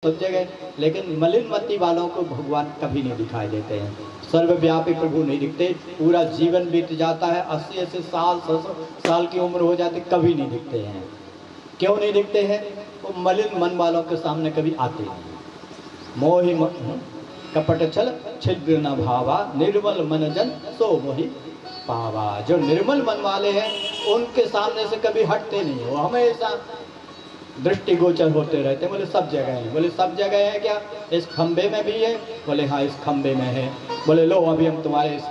सब जगह, लेकिन मलिन मति वालों को भगवान कभी नहीं दिखाई देते हैं। सर्वव्यापी प्रभु नहीं दिखते। पूरा जीवन बीत जाता है, 80-80 साल 100 साल की उम्र हो जाती, कभी नहीं दिखते हैं। क्यों नहीं दिखते हैं? वो मलिन मन वालों के सामने कभी आते नहीं। मोहि कपट छल छिद्र न भावा, निर्मल मन जन सो मोहि पावा। जो निर्मल मन वाले हैं उनके सामने से कभी हटते नहीं हो, हमेशा दृष्टिगोचर होते रहते। बोले सब जगह है। बोले सब जगह है क्या? इस खंबे में भी है? बोले हाँ इस खंबे में है। बोले लो अभी हम तुम्हारे इस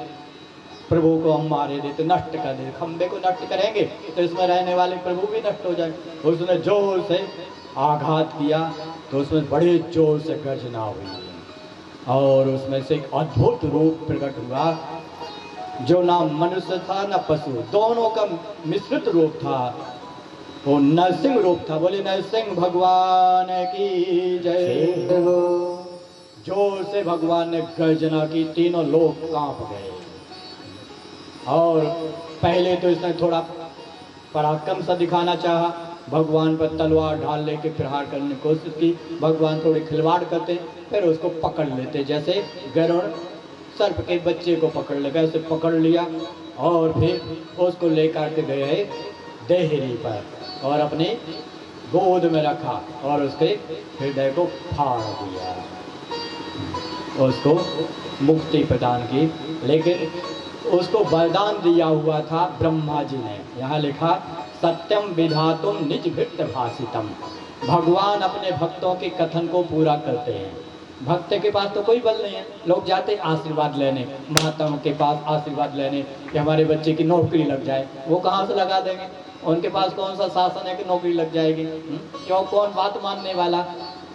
प्रभु को हम मारे देते, नष्ट कर दे। खंबे को नष्ट करेंगे तो इसमें रहने वाले प्रभु भी नष्ट हो जाए। उसने जोर से आघात किया तो उसमें बड़े जोर से गर्जना हुई और उसमें से एक अद्भुत रूप प्रकट हुआ जो ना मनुष्य था ना पशु, दोनों का मिश्रित रूप था। वो नरसिंह रूप था। बोले नरसिंह भगवान की जय। जोर से भगवान ने गर्जना की, तीनों लोग कांप गए। और पहले तो इसने थोड़ा पराक्रम सा दिखाना चाहा, भगवान पर तलवार ढाल लेके प्रहार करने की कोशिश की। भगवान थोड़े खिलवाड़ करते, फिर उसको पकड़ लेते, जैसे गरुड़ सर्प के बच्चे को पकड़ लेगा, ऐसे पकड़ लिया और फिर उसको लेकर के गए देहरी पर और अपने गोद में रखा और उसके हृदय को फाड़ दिया, उसको मुक्ति प्रदान की। लेकिन उसको वरदान दिया हुआ था ब्रह्मा जी ने। यहाँ लिखा सत्यम विधातुम निज भृत्य भाषितम। भगवान अपने भक्तों के कथन को पूरा करते हैं। भक्त के पास तो कोई बल नहीं है, लोग जाते आशीर्वाद लेने, महात्माओं के पास आशीर्वाद लेने कि हमारे बच्चे की नौकरी लग जाए। वो कहाँ से लगा देंगे? उनके पास कौन सा शासन है कि नौकरी लग जाएगी? क्यों, कौन बात मानने वाला?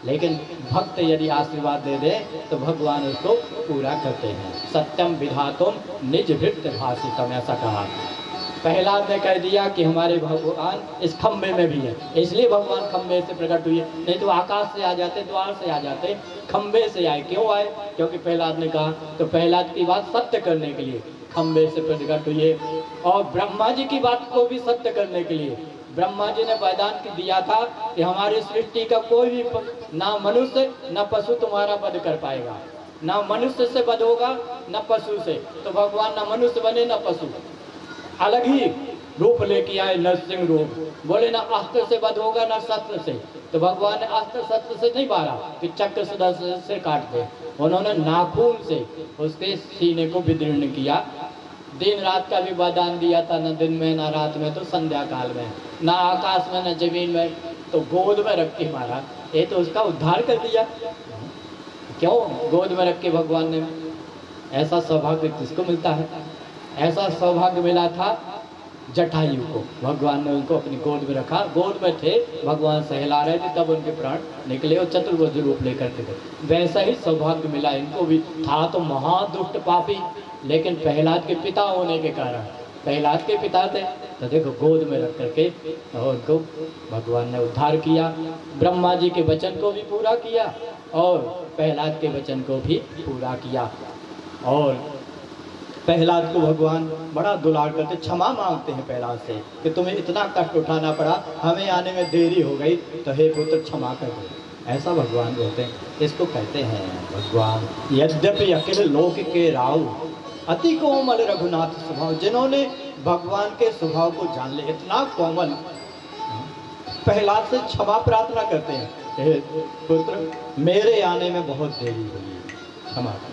लेकिन भक्त यदि आशीर्वाद दे दे तो भगवान उसको पूरा करते हैं। सत्यम विधातुम निज भृत्य भाषितम, ऐसा कहा। प्रहलाद ने कह दिया कि हमारे भगवान इस खंबे में भी है, इसलिए भगवान खंबे से प्रकट हुए, नहीं तो आकाश से आ जाते, द्वार से आ जाते, खंबे से आए। क्यों आए? क्योंकि प्रहलाद ने कहा, तो प्रहलाद की बात सत्य करने के लिए खंबे से प्रकट हुए। और ब्रह्मा जी की बात को भी सत्य करने के लिए ब्रह्मा जी ने वरदान दिया था कि हमारी सृष्टि का कोई भी ना मनुष्य ना पशु तुम्हारा वध कर पाएगा, ना मनुष्य से वध होगा ना पशु से। तो भगवान ना मनुष्य बने ना पशु, अलग ही रूप लेके आए, नरसिंह रूप। बोले ना अस्त्र से वध होगा ना शस्त्र से। तो भगवान ने अस्त्र शस्त्र से नहीं मारा कि चक्र से काट दे, उन्होंने नाखून से उसके सीने को विदीर्ण किया। दिन रात का भी वरदान दिया था, न दिन में ना रात में, तो संध्या काल में, ना आकाश में न जमीन में, तो गोद में रख के मारा। ये तो उसका उद्धार कर दिया। क्यों गोद में रख के भगवान ने? ऐसा सौभाग्य किसको मिलता है? ऐसा सौभाग्य मिला था जटायु को। भगवान ने उनको अपनी गोद में रखा, गोद में थे, भगवान सहला रहे थे, तब उनके प्राण निकले और चतुर्भुज रूप लेकर के गए। वैसा ही सौभाग्य मिला इनको भी। था तो महादुष्ट पापी, लेकिन प्रहलाद के पिता होने के कारण, प्रहलाद के पिता थे तो देखो गोद में रख करके और उनको भगवान ने उद्धार किया। ब्रह्मा जी के वचन को भी पूरा किया और प्रहलाद के वचन को भी पूरा किया। और प्रहलाद को भगवान बड़ा दुलार करते, क्षमा मांगते हैं प्रहलाद से कि तुम्हें इतना कष्ट उठाना पड़ा, हमें आने में देरी हो गई, तो हे पुत्र क्षमा कर दो। ऐसा भगवान बोलते हैं। इसको कहते हैं भगवान यद्यपि अखिल लोक के राव अति कोमल रघुनाथ स्वभाव। जिन्होंने भगवान के स्वभाव को जान ले, इतना कोमल, प्रहलाद से क्षमा प्रार्थना करते हैं, हे पुत्र मेरे आने में बहुत देरी हुई, क्षमा कर।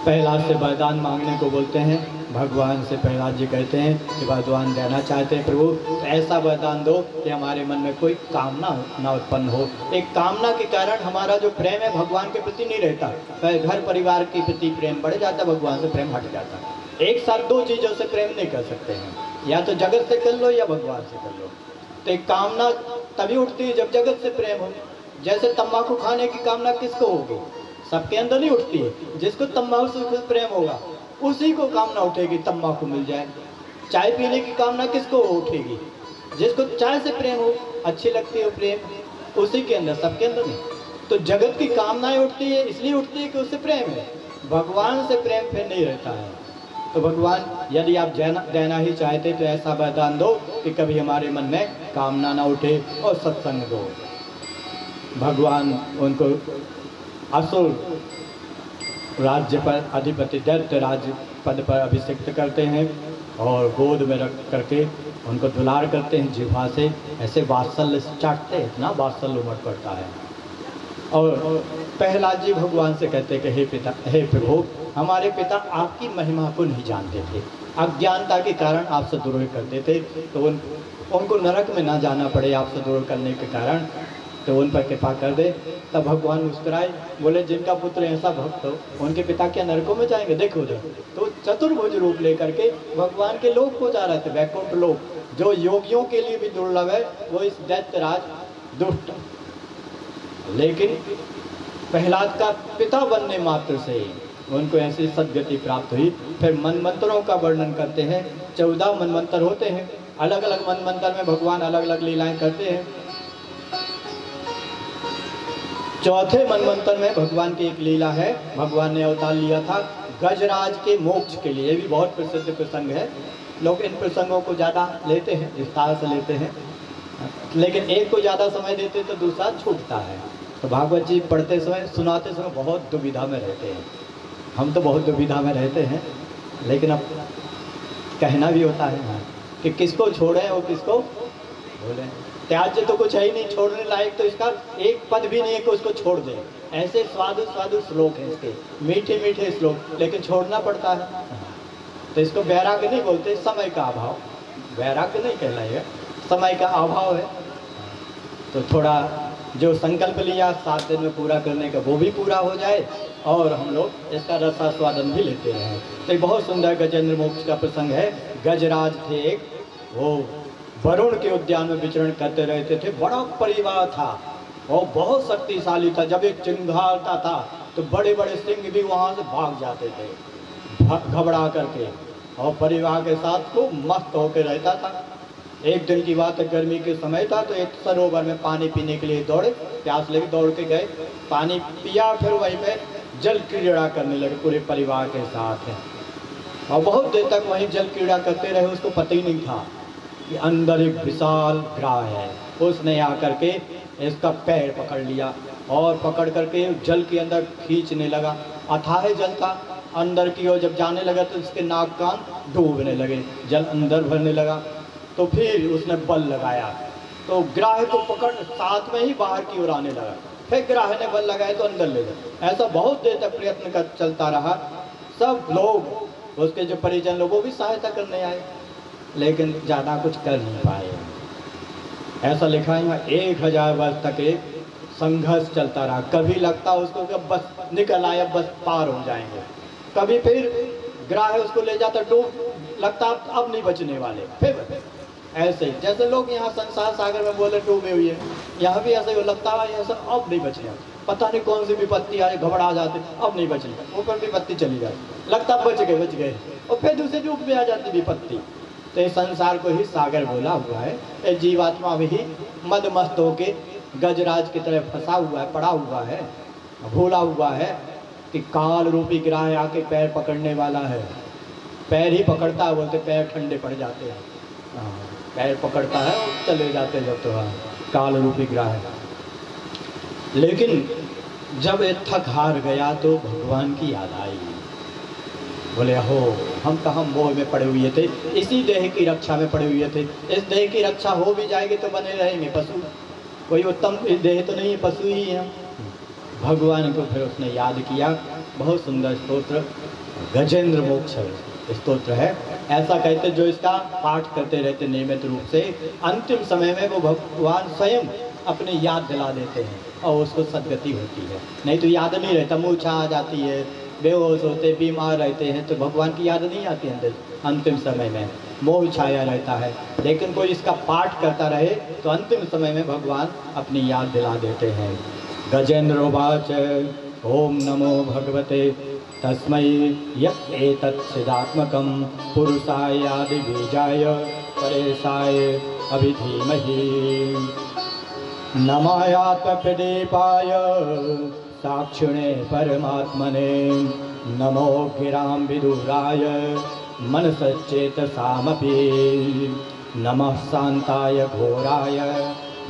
प्रहलाद से वरदान मांगने को बोलते हैं। भगवान से प्रहलाद जी कहते हैं कि वरदान देना चाहते हैं प्रभु, तो ऐसा वरदान दो कि हमारे मन में कोई कामना ना उत्पन्न हो। एक कामना के कारण हमारा जो प्रेम है भगवान के प्रति नहीं रहता, घर परिवार के प्रति प्रेम बढ़ जाता, भगवान से प्रेम हट जाता। एक साथ दो चीज़ों से प्रेम नहीं कर सकते हैं, या तो जगत से कर लो या भगवान से कर लो। तो एक कामना तभी उठती है जब जगत से प्रेम हो। जैसे तम्बाकू खाने की कामना किसको होगी? सबके अंदर नहीं उठती है। जिसको तम्बाकू से प्रेम होगा उसी को कामना उठेगी तम्बाकू मिल जाए। चाय पीने की कामना किसको उठेगी? जिसको चाय से प्रेम हो, अच्छी लगती है प्रेम, उसी के अंदर, सबके अंदर नहीं। तो जगत की कामनाएं उठती है, इसलिए उठती है कि उससे प्रेम है। भगवान से प्रेम फिर नहीं रहता है। तो भगवान यदि आप देना ही चाहते तो ऐसा वरदान दो कि कभी हमारे मन में कामना ना उठे और सत्संग दो। भगवान उनको असुर राज्य पर अधिपति दैत्य राज्य पद पर अभिषिक्त करते हैं और गोद में रख करके उनको दुलार करते हैं जिह्वा से, ऐसे वात्सल्य से चाटते हैं, इतना वात्सल्य उमड़ पड़ता है। और प्रहलाद जी भगवान से कहते हैं कि हे पिता, हे प्रभु, हमारे पिता आपकी महिमा को नहीं जानते थे, अज्ञानता के कारण आपसे द्रोह करते थे, तो उनको नरक में ना जाना पड़े आपसे द्रोह करने के कारण, तो उन पर कृपा कर दे। तब भगवान मुस्कुराए, बोले जिनका पुत्र ऐसा भक्त हो उनके पिता क्या नरकों में जाएंगे? देखो उधर। तो चतुर्भुज रूप लेकर के भगवान के लोक को जा रहे थे, वैकुंठ लोक, जो योगियों के लिए भी दुर्लभ है, वो इस दैत्यराज दुष्ट। लेकिन प्रहलाद का पिता बनने मात्र से उनको ऐसी सद्गति प्राप्त हुई। फिर मनमंत्रों का वर्णन करते हैं, 14 मनमंत्र होते हैं, अलग अलग मनमंत्र में भगवान अलग अलग लीलाएं करते हैं। चौथे मनमंत्र में भगवान की एक लीला है, भगवान ने अवतार लिया था गजराज के मोक्ष के लिए। ये भी बहुत प्रसिद्ध प्रसंग है, लोग इन प्रसंगों को ज़्यादा लेते हैं, विस्तार से लेते हैं, लेकिन एक को ज़्यादा समय देते तो दूसरा छूटता है। तो भागवत जी पढ़ते समय, सुनाते समय बहुत दुविधा में रहते हैं। हम तो बहुत दुविधा में रहते हैं, लेकिन अब कहना भी होता है कि किसको छोड़ें और किसको बोलें। त्याज्य तो कुछ है ही नहीं, छोड़ने लायक तो इसका एक पद भी नहीं है कि उसको छोड़ दे। ऐसे स्वादु स्वादु श्लोक हैं इसके, मीठे मीठे श्लोक, लेकिन छोड़ना पड़ता है। तो इसको वैराग्य नहीं बोलते, समय का अभाव, वैराग्य नहीं कहलाएगा, समय का अभाव है। तो थोड़ा जो संकल्प लिया 7 दिन में पूरा करने का वो भी पूरा हो जाए और हम लोग इसका रसास्वादन भी लेते रहें। तो एक बहुत सुंदर गजेंद्र मोक्ष का प्रसंग है। गजराज थे एक, वो वरुण के उद्यान में विचरण करते रहते थे, बड़ा परिवार था और बहुत शक्तिशाली था। जब एक चिंगारता था तो बड़े बड़े सिंह भी वहाँ से भाग जाते थे घबरा करके, और परिवार के साथ खूब मस्त होकर रहता था। एक दिन की बात है, गर्मी के समय था, तो एक सरोवर में पानी पीने के लिए दौड़े, प्यास लगी, दौड़ के गए, पानी पिया, फिर वहीं पे जल क्रीड़ा करने लगे पूरे परिवार के साथ। और बहुत देर तक वहीं जल क्रीड़ा करते रहे, उसको पता ही नहीं था कि अंदर एक विशाल ग्राह है। उसने आकर के इसका पैर पकड़ लिया और पकड़ करके जल के अंदर खींचने लगा। अथाह जल था, अंदर की ओर जब जाने लगा तो इसके नाक कान डूबने लगे, जल अंदर भरने लगा। तो फिर उसने बल लगाया, तो ग्राह को पकड़ साथ में ही बाहर की ओर आने लगा। फिर ग्राह ने बल लगाया तो अंदर ले गया। ऐसा बहुत देर तक प्रयत्न कर चलता रहा। सब लोग, उसके जो परिजन लोग, वो भी सहायता करने आए, लेकिन ज़्यादा कुछ कर नहीं पाए। ऐसा लिखा है 1000 वर्ष तक एक संघर्ष चलता रहा। कभी लगता उसको कि बस निकल आए, अब बस पार हो जाएंगे, कभी फिर ग्राह उसको ले जाता डूब, लगता अब नहीं बचने वाले। फिर ऐसे ही जैसे लोग यहाँ संसार सागर में बोले डूबे हुए हैं, यहाँ भी ऐसे लगता है ऐसा अब नहीं बचने, पता नहीं कौन सी विपत्ति आए, घबरा जाते, अब नहीं बचने, ऊपर विपत्ति चली जाती, लगता बच गए, और फिर दूसरे रूप में आ जाती विपत्ति। तो इस संसार को ही सागर बोला हुआ है। ये जीवात्मा भी मद मस्त होके गजराज की तरह फंसा हुआ है, पड़ा हुआ है, भूला हुआ है कि काल रूपी ग्राह आके पैर पकड़ने वाला है। पैर ही पकड़ता है, बोलते पैर ठंडे पड़ जाते हैं। पैर पकड़ता है और चले जाते हैं जब, तो काल रूपी ग्राह। लेकिन जब ये थक हार गया तो भगवान की याद आई। बोले हो, हम कहाँ मोह में पड़े हुए थे, इसी देह की रक्षा में पड़े हुए थे। इस देह की रक्षा हो भी जाएगी तो बने रहेंगे पशु, कोई उत्तम देह तो नहीं है, पशु ही है। भगवान को फिर उसने याद किया। बहुत सुंदर स्तोत्र गजेंद्र मोक्ष स्तोत्र है। ऐसा कहते जो इसका पाठ करते रहते नियमित रूप से, अंतिम समय में वो भगवान स्वयं अपनी याद दिला देते हैं और उसको सद्गति होती है। नहीं तो याद नहीं रहता, मूर्छा आ जाती है, बेहोश होते, बीमार रहते हैं, तो भगवान की याद नहीं आती अंदर। अंतिम समय में मोह छाया रहता है। लेकिन कोई इसका पाठ करता रहे तो अंतिम समय में भगवान अपनी याद दिला देते हैं। गजेंद्रोवाच ओम नमो भगवते तस्मै यत्तत्सिदात्मकं पुरुषाय आदिबीजाय परेशाय अभिधीमहि नमायात्मप्रदीपाय साक्षिणे परमात्मने नमो गिरां विदुराय मनसच्चेतसामपि नमः शान्ताय घोराय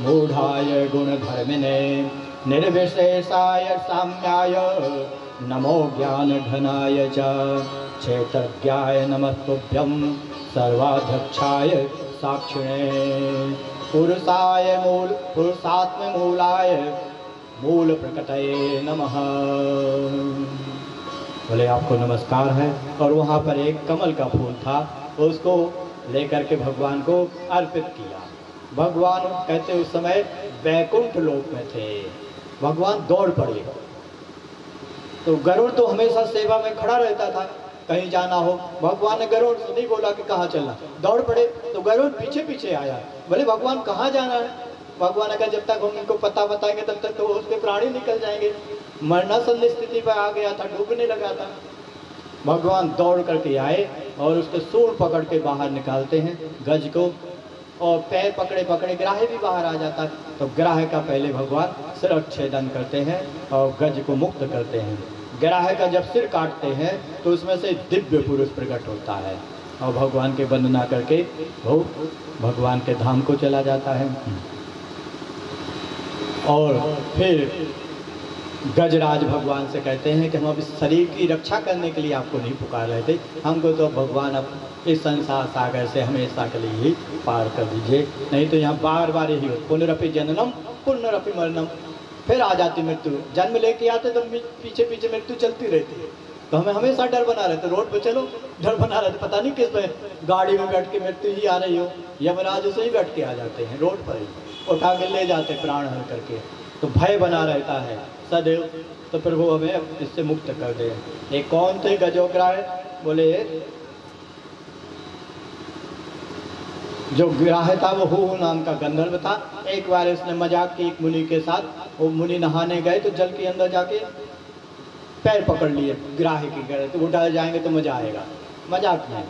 मूढ़ाय गुणधर्मिणे निर्विशेषाय साम्याय नमो ज्ञान घनाय च क्षेत्रज्ञाय नमस्तुभ्यं सर्वाध्यक्षाय साक्षिणे पुरुषात्म मूलाय मूल प्रकटये नमः। बोले आपको नमस्कार है। और वहाँ पर एक कमल का फूल था, उसको लेकर के भगवान को अर्पित किया। भगवान कहते उस समय वैकुंठ लोक में थे। भगवान दौड़ पड़े। तो गरुड़ तो हमेशा सेवा में खड़ा रहता था, कहीं जाना हो भगवान ने गरुड़ से नहीं बोला कि कहाँ चलना, दौड़ पड़े। तो गरुड़ पीछे पीछे आया। बोले भगवान कहाँ जाना है? भगवान ने कहा जब तक हम इनको पता बताएंगे तब तक तो उसके प्राणी निकल जाएंगे। मरणासन स्थिति पर आ गया था, डूबने लगा था। भगवान दौड़ करके आए और उसके सूंड पकड़ के बाहर निकालते हैं गज को, और पैर पकड़े पकड़े ग्राह भी बाहर आ जाता है। तो ग्राह का पहले भगवान सिर छेदन करते हैं और गज को मुक्त करते हैं। ग्राह का जब सिर काटते हैं तो उसमें से दिव्य पुरुष प्रकट होता है और भगवान के वंदना करके वो भगवान के धाम को चला जाता है। और फिर गजराज भगवान से कहते हैं कि हम अब इस शरीर की रक्षा करने के लिए आपको नहीं पुकार रहे थे, हमको तो भगवान अब इस संसार सागर से हमेशा के लिए ही पार कर दीजिए, नहीं तो यहाँ बार बार यही हो, पुनरपि जननम पुनरपि मरणम, फिर आ जाती मृत्यु। जन्म लेके आते तो पीछे पीछे मृत्यु चलती रहती है। तो हमें हमेशा डर बना रहता है, रोड पे चलो डर बना रहता, पता नहीं किस पे गाड़ी में बैठ के मृत्यु ही आ रही हो, यमराज उसे ही बैठ के आ जाते हैं, रोड पर ही उठा के ले जाते प्राण हर करके। तो भय बना रहता है सदैव। तो प्रभु हमें इससे मुक्त कर दे। एक कौन थे गजोग्राह? बोले जो ग्राह था वो हु नाम का गंधर्व था। एक बार इसने मजाक की एक मुनि के साथ, वो मुनि नहाने गए तो जल के अंदर जाके पैर पकड़ लिए ग्राह की गए, तो उठा जाएंगे तो मजा आएगा, मजाक में।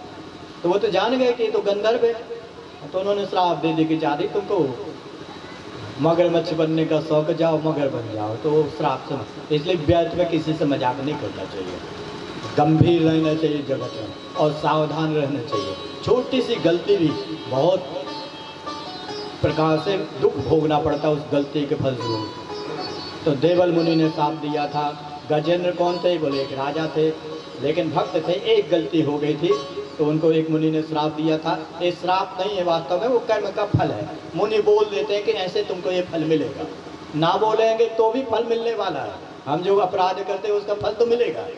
तो वो तो जान गए कि तो गंधर्व है, तो उन्होंने श्राप दे दी कि जादी तुमको मगरमच्छ बनने का शौक, जाओ मगर बन जाओ। तो वो श्राप से, इसलिए व्यर्थ में किसी से मजाक नहीं करना चाहिए, गंभीर रहना चाहिए जगत में और सावधान रहना चाहिए। छोटी सी गलती भी बहुत प्रकार से दुख भोगना पड़ता उस गलती के फलस्वरूप। तो देवल मुनि ने श्राप दिया था। गजेंद्र कौन थे? बोले एक राजा थे लेकिन भक्त थे, एक गलती हो गई थी तो उनको एक मुनि ने श्राप दिया था। ये श्राप नहीं है, वास्तव में वो कर्म का फल है। मुनि बोल देते हैं कि ऐसे तुमको ये फल मिलेगा, ना बोलेंगे तो भी फल मिलने वाला है। हम जो अपराध करते हैं उसका फल तो मिलेगा।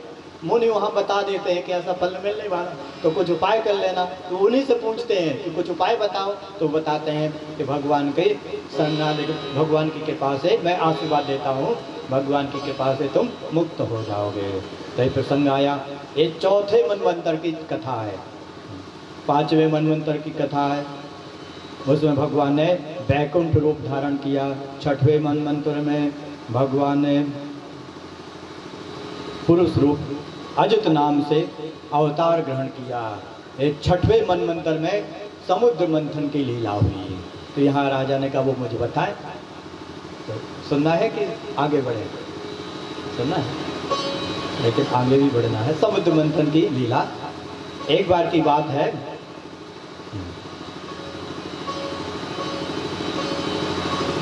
मुनि वहाँ बता देते हैं कि ऐसा फल मिलने वाला, तो कुछ उपाय कर लेना। तो उन्हीं से पूछते हैं कि कुछ उपाय बताओ, तो बताते हैं कि भगवान के शरणागत, भगवान की कृपा से मैं आशीर्वाद देता हूँ, भगवान की कृपा से तुम मुक्त हो जाओगे। तो प्रसंग आया। ये चौथे मनवंतर की कथा है, पांचवें मनवंतर की कथा है। उसमें भगवान ने वैकुंठ रूप धारण किया। छठवें मनवंतर में भगवान ने पुरुष रूप अजित नाम से अवतार ग्रहण किया। एक छठवें मनवंतर में समुद्र मंथन की लीला हुई। तो यहाँ राजा ने कहा वो मुझे बताए। तो सुनना है कि आगे बढ़े? सुनना है, लेकिन आगे भी बढ़ना है। समुद्र मंथन की लीला एक बार की बात है।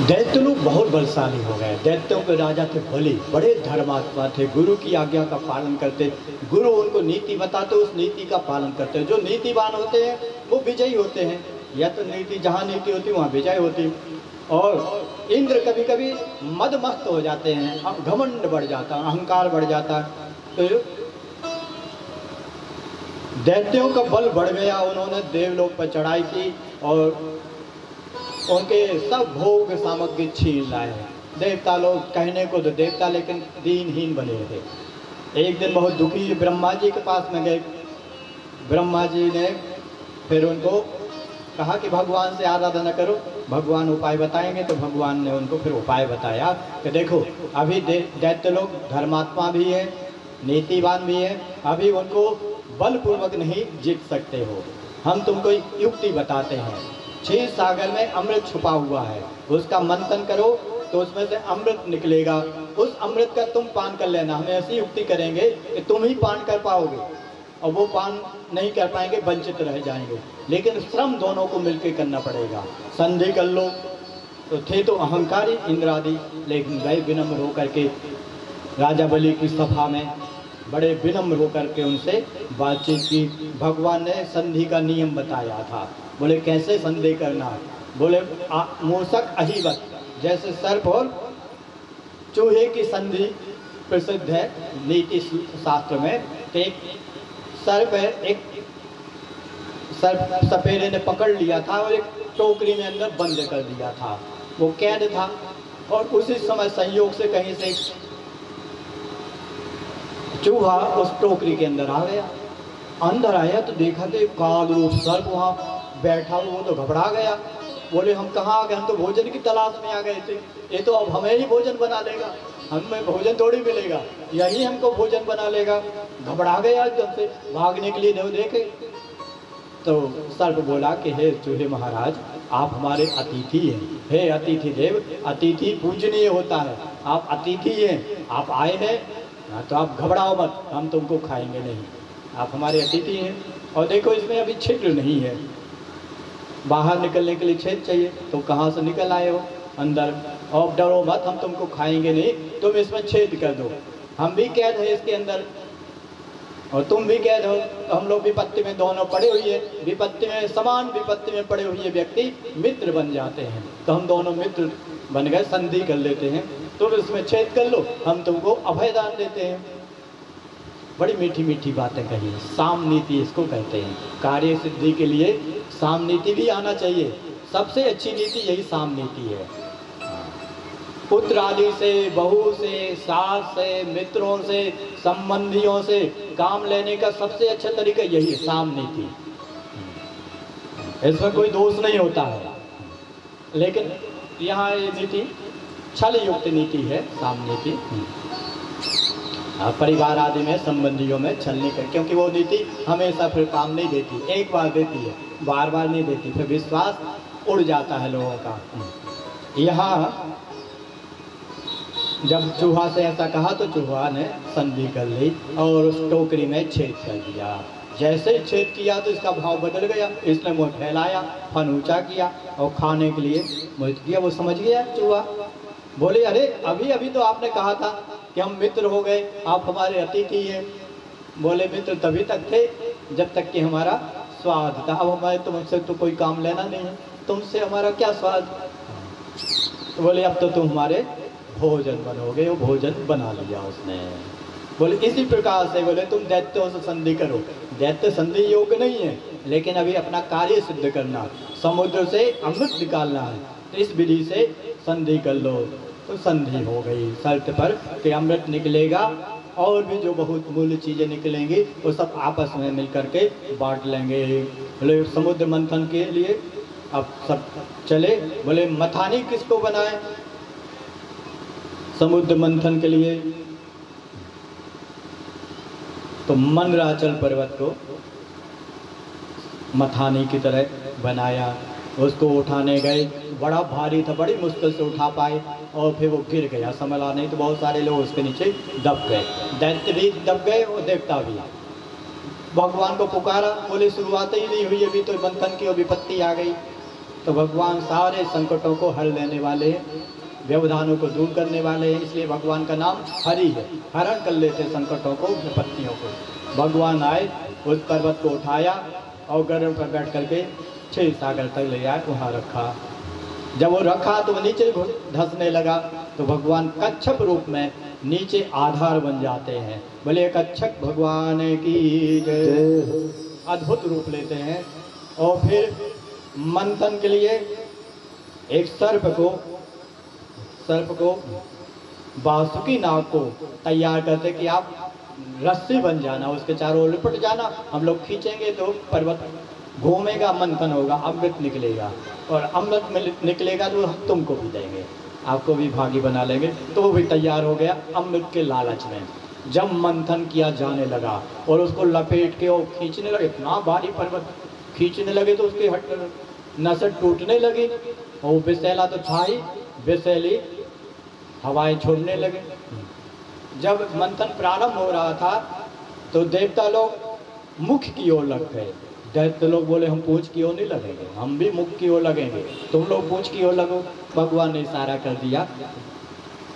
दैत्य लोग बहुत बलशाली हो गए। दैत्यों के राजा थे बलि, बड़े धर्मात्मा थे, गुरु की आज्ञा का पालन करते। गुरु उनको नीति बताते, उस नीति का पालन करते। जो नीतिवान होते हैं वो विजयी होते हैं, या तो नीति जहाँ नीति होती वहाँ विजय होती। और इंद्र कभी कभी मदमस्त हो जाते हैं, घमंड बढ़ जाता, अहंकार बढ़ जाता। तो दैत्यों का बल बढ़ गया, उन्होंने देवलोक पर चढ़ाई की और उनके सब भोग सामग्री छीन लाए। देवता लोग कहने को तो देवता, लेकिन दीनहीन बने थे। एक दिन बहुत दुखी ब्रह्मा जी के पास में गए। ब्रह्मा जी ने फिर उनको कहा कि भगवान से आराधना करो, भगवान उपाय बताएंगे। तो भगवान ने उनको फिर उपाय बताया कि देखो अभी दैत्य लोग धर्मात्मा भी है, नीतिवान भी है, अभी उनको बलपूर्वक नहीं जीत सकते हो। हम तुमको युक्ति बताते हैं। क्षीर सागर में अमृत छुपा हुआ है, उसका मंथन करो तो उसमें से अमृत निकलेगा। उस अमृत का तुम पान कर लेना। हम ऐसी युक्ति करेंगे कि तुम ही पान कर पाओगे और वो पान नहीं कर पाएंगे, वंचित रह जाएंगे। लेकिन श्रम दोनों को मिलकर करना पड़ेगा। संधि कर लो, तो थे तो अहंकारी इंद्र आदि, लेकिन गए विनम्र होकर के राजा बलि की सभा में, बड़े विनम्र होकर के उनसे बातचीत की। भगवान ने संधि का नियम बताया था। बोले कैसे संधि करना? बोले मूषक अहिवत, जैसे सर्प और चूहे की संधि प्रसिद्ध है नीति शास्त्र में। एक सर्प है, एक सर्प सपेरे ने पकड़ लिया था और एक टोकरी में अंदर बंद कर दिया था, वो कैद था। और उसी समय संयोग से कहीं से चूहा उस टोकरी के अंदर आ गया। अंदर आया तो देखा कि काल रूप सर्प वहाँ बैठा, वो तो घबरा गया। बोले हम कहाँ आ गए, हम तो भोजन की तलाश में आ गए थे, ये तो अब हमें ही भोजन बना लेगा, हमें भोजन थोड़ी मिलेगा, यही हमको भोजन बना लेगा। घबरा गया एकदम से, भागने के लिए देव देखे तो सर्प बोला कि हे चूहे महाराज, आप हमारे अतिथि हैं। हे अतिथि देव, अतिथि पूजनीय होता है, आप अतिथि हैं, आप आए हैं तो आप घबराओ मत, हम तुमको खाएंगे नहीं, आप हमारे अतिथि हैं। और देखो इसमें अभी छिद्र नहीं है, बाहर निकलने के लिए छेद चाहिए, तो कहाँ से निकल आए हो अंदर। और डरो मत, हम तुमको खाएंगे नहीं, तुम इसमें छेद कर दो, हम भी कैद है इसके अंदर और तुम भी कैद हो, तो हम लोग विपत्ति में दोनों पड़े हुए हैं, विपत्ति में समान विपत्ति में पड़े हुए व्यक्ति मित्र बन जाते हैं। तो हम दोनों मित्र बन गए, संधि कर लेते हैं, तुम इसमें छेद कर लो, हम तुमको अभयदान देते हैं। बड़ी मीठी मीठी बातें कही, साम नीति इसको कहते हैं। कार्य सिद्धि के लिए साम नीति भी आना चाहिए, सबसे अच्छी नीति यही साम नीति है। पुत्र आदि से, बहू से, सास से, मित्रों से, संबंधियों से काम लेने का सबसे अच्छा तरीका यही है, साम नीति। इसमें कोई दोष नहीं होता है, लेकिन यहाँ ये नीति छल युक्त नीति है, साम नीति। परिवार आदि में, संबंधियों में छल नहीं कर, क्योंकि वो नीति हमेशा फिर काम नहीं देती, एक बार देती है, बार बार नहीं देती, फिर विश्वास उड़ जाता है लोगों का। यहाँ जब चूहा से ऐसा कहा तो चूहा ने संधि कर ली और उस टोकरी में छेद कर दिया। जैसे ही छेद किया तो इसका भाव बदल गया, इसने मुँह फैलाया, फन ऊंचा किया और खाने के लिए मुँह किया। वो समझ गया चूहा, बोले अरे अभी अभी तो आपने कहा था कि हम मित्र हो गए, आप हमारे अतिथि हैं। बोले मित्र तभी तक थे जब तक कि हमारा स्वाद था, अब हमारे तुमसे तो कोई काम लेना नहीं है, तुमसे हमारा क्या स्वाद। तो बोले अब तो तुम हमारे भोजन बनोगे, वो भोजन बना लिया उसने। बोले इसी प्रकार से बोले तुम दैत्यों से संधि करो। दैत्य संधि योग्य नहीं है, लेकिन अभी अपना कार्य सिद्ध करना, समुद्र से अमृत निकालना है, तो इस विधि से संधि कर लो। तो संधि हो गई शर्त पर कि अमृत निकलेगा और भी जो बहुत मूल्य चीज़ें निकलेंगी वो सब आपस में मिल करके बांट लेंगे। बोले समुद्र मंथन के लिए अब सब चले। बोले मथानी किसको बनाए समुद्र मंथन के लिए? तो मंदराचल पर्वत को मथानी की तरह बनाया। उसको उठाने गए, बड़ा भारी था, बड़ी मुश्किल से उठा पाए और फिर वो गिर गया, संभला नहीं तो बहुत सारे लोग उसके नीचे दब गए। दैत्य भी दब गए और देवता भी। भगवान को पुकारा, बोले शुरुआत ही नहीं हुई, अभी तो मंथन की विपत्ति आ गई। तो भगवान सारे संकटों को हल लेने वाले हैं, व्यवधानों को दूर करने वाले हैं, इसलिए भगवान का नाम हरि है। हरण कर लेते संकटों को, विपत्तियों को। भगवान आए, उस पर्वत को उठाया और गरुड़ पर बैठ करके 6 सागर तक ले आए, वहाँ रखा। जब वो रखा तो वो नीचे धंसने लगा, तो भगवान कच्छप रूप में नीचे आधार बन जाते हैं। बोले कच्छप भगवान की जय। अद्भुत रूप लेते हैं। और फिर मंथन के लिए एक सर्प को बासुकी नाग को तैयार करते कि आप रस्सी बन जाना, उसके चारों ओर लिपट जाना, हम लोग खींचेंगे तो पर्वत घूमेगा, मंथन होगा, अमृत निकलेगा, और अमृत निकलेगा तो हम तुमको भी देंगे, आपको भी भागी बना लेंगे। तो वो भी तैयार हो गया अमृत के लालच में। जब मंथन किया जाने लगा और उसको लपेट के और खींचने लगे, इतना भारी पर्वत खींचने लगे तो उसकी नसें टूटने लगी, और वो विषैला तो था ही, विषैली हवाएं छोड़ने लगे। जब मंथन प्रारंभ हो रहा था तो देवता लोग मुख की ओर लग गए। दैत्य लोग बोले हम पूंछ की ओर नहीं लगेंगे, हम भी मुख की ओर लगेंगे, तुम लोग पूंछ की ओर लगो। भगवान ने इशारा कर दिया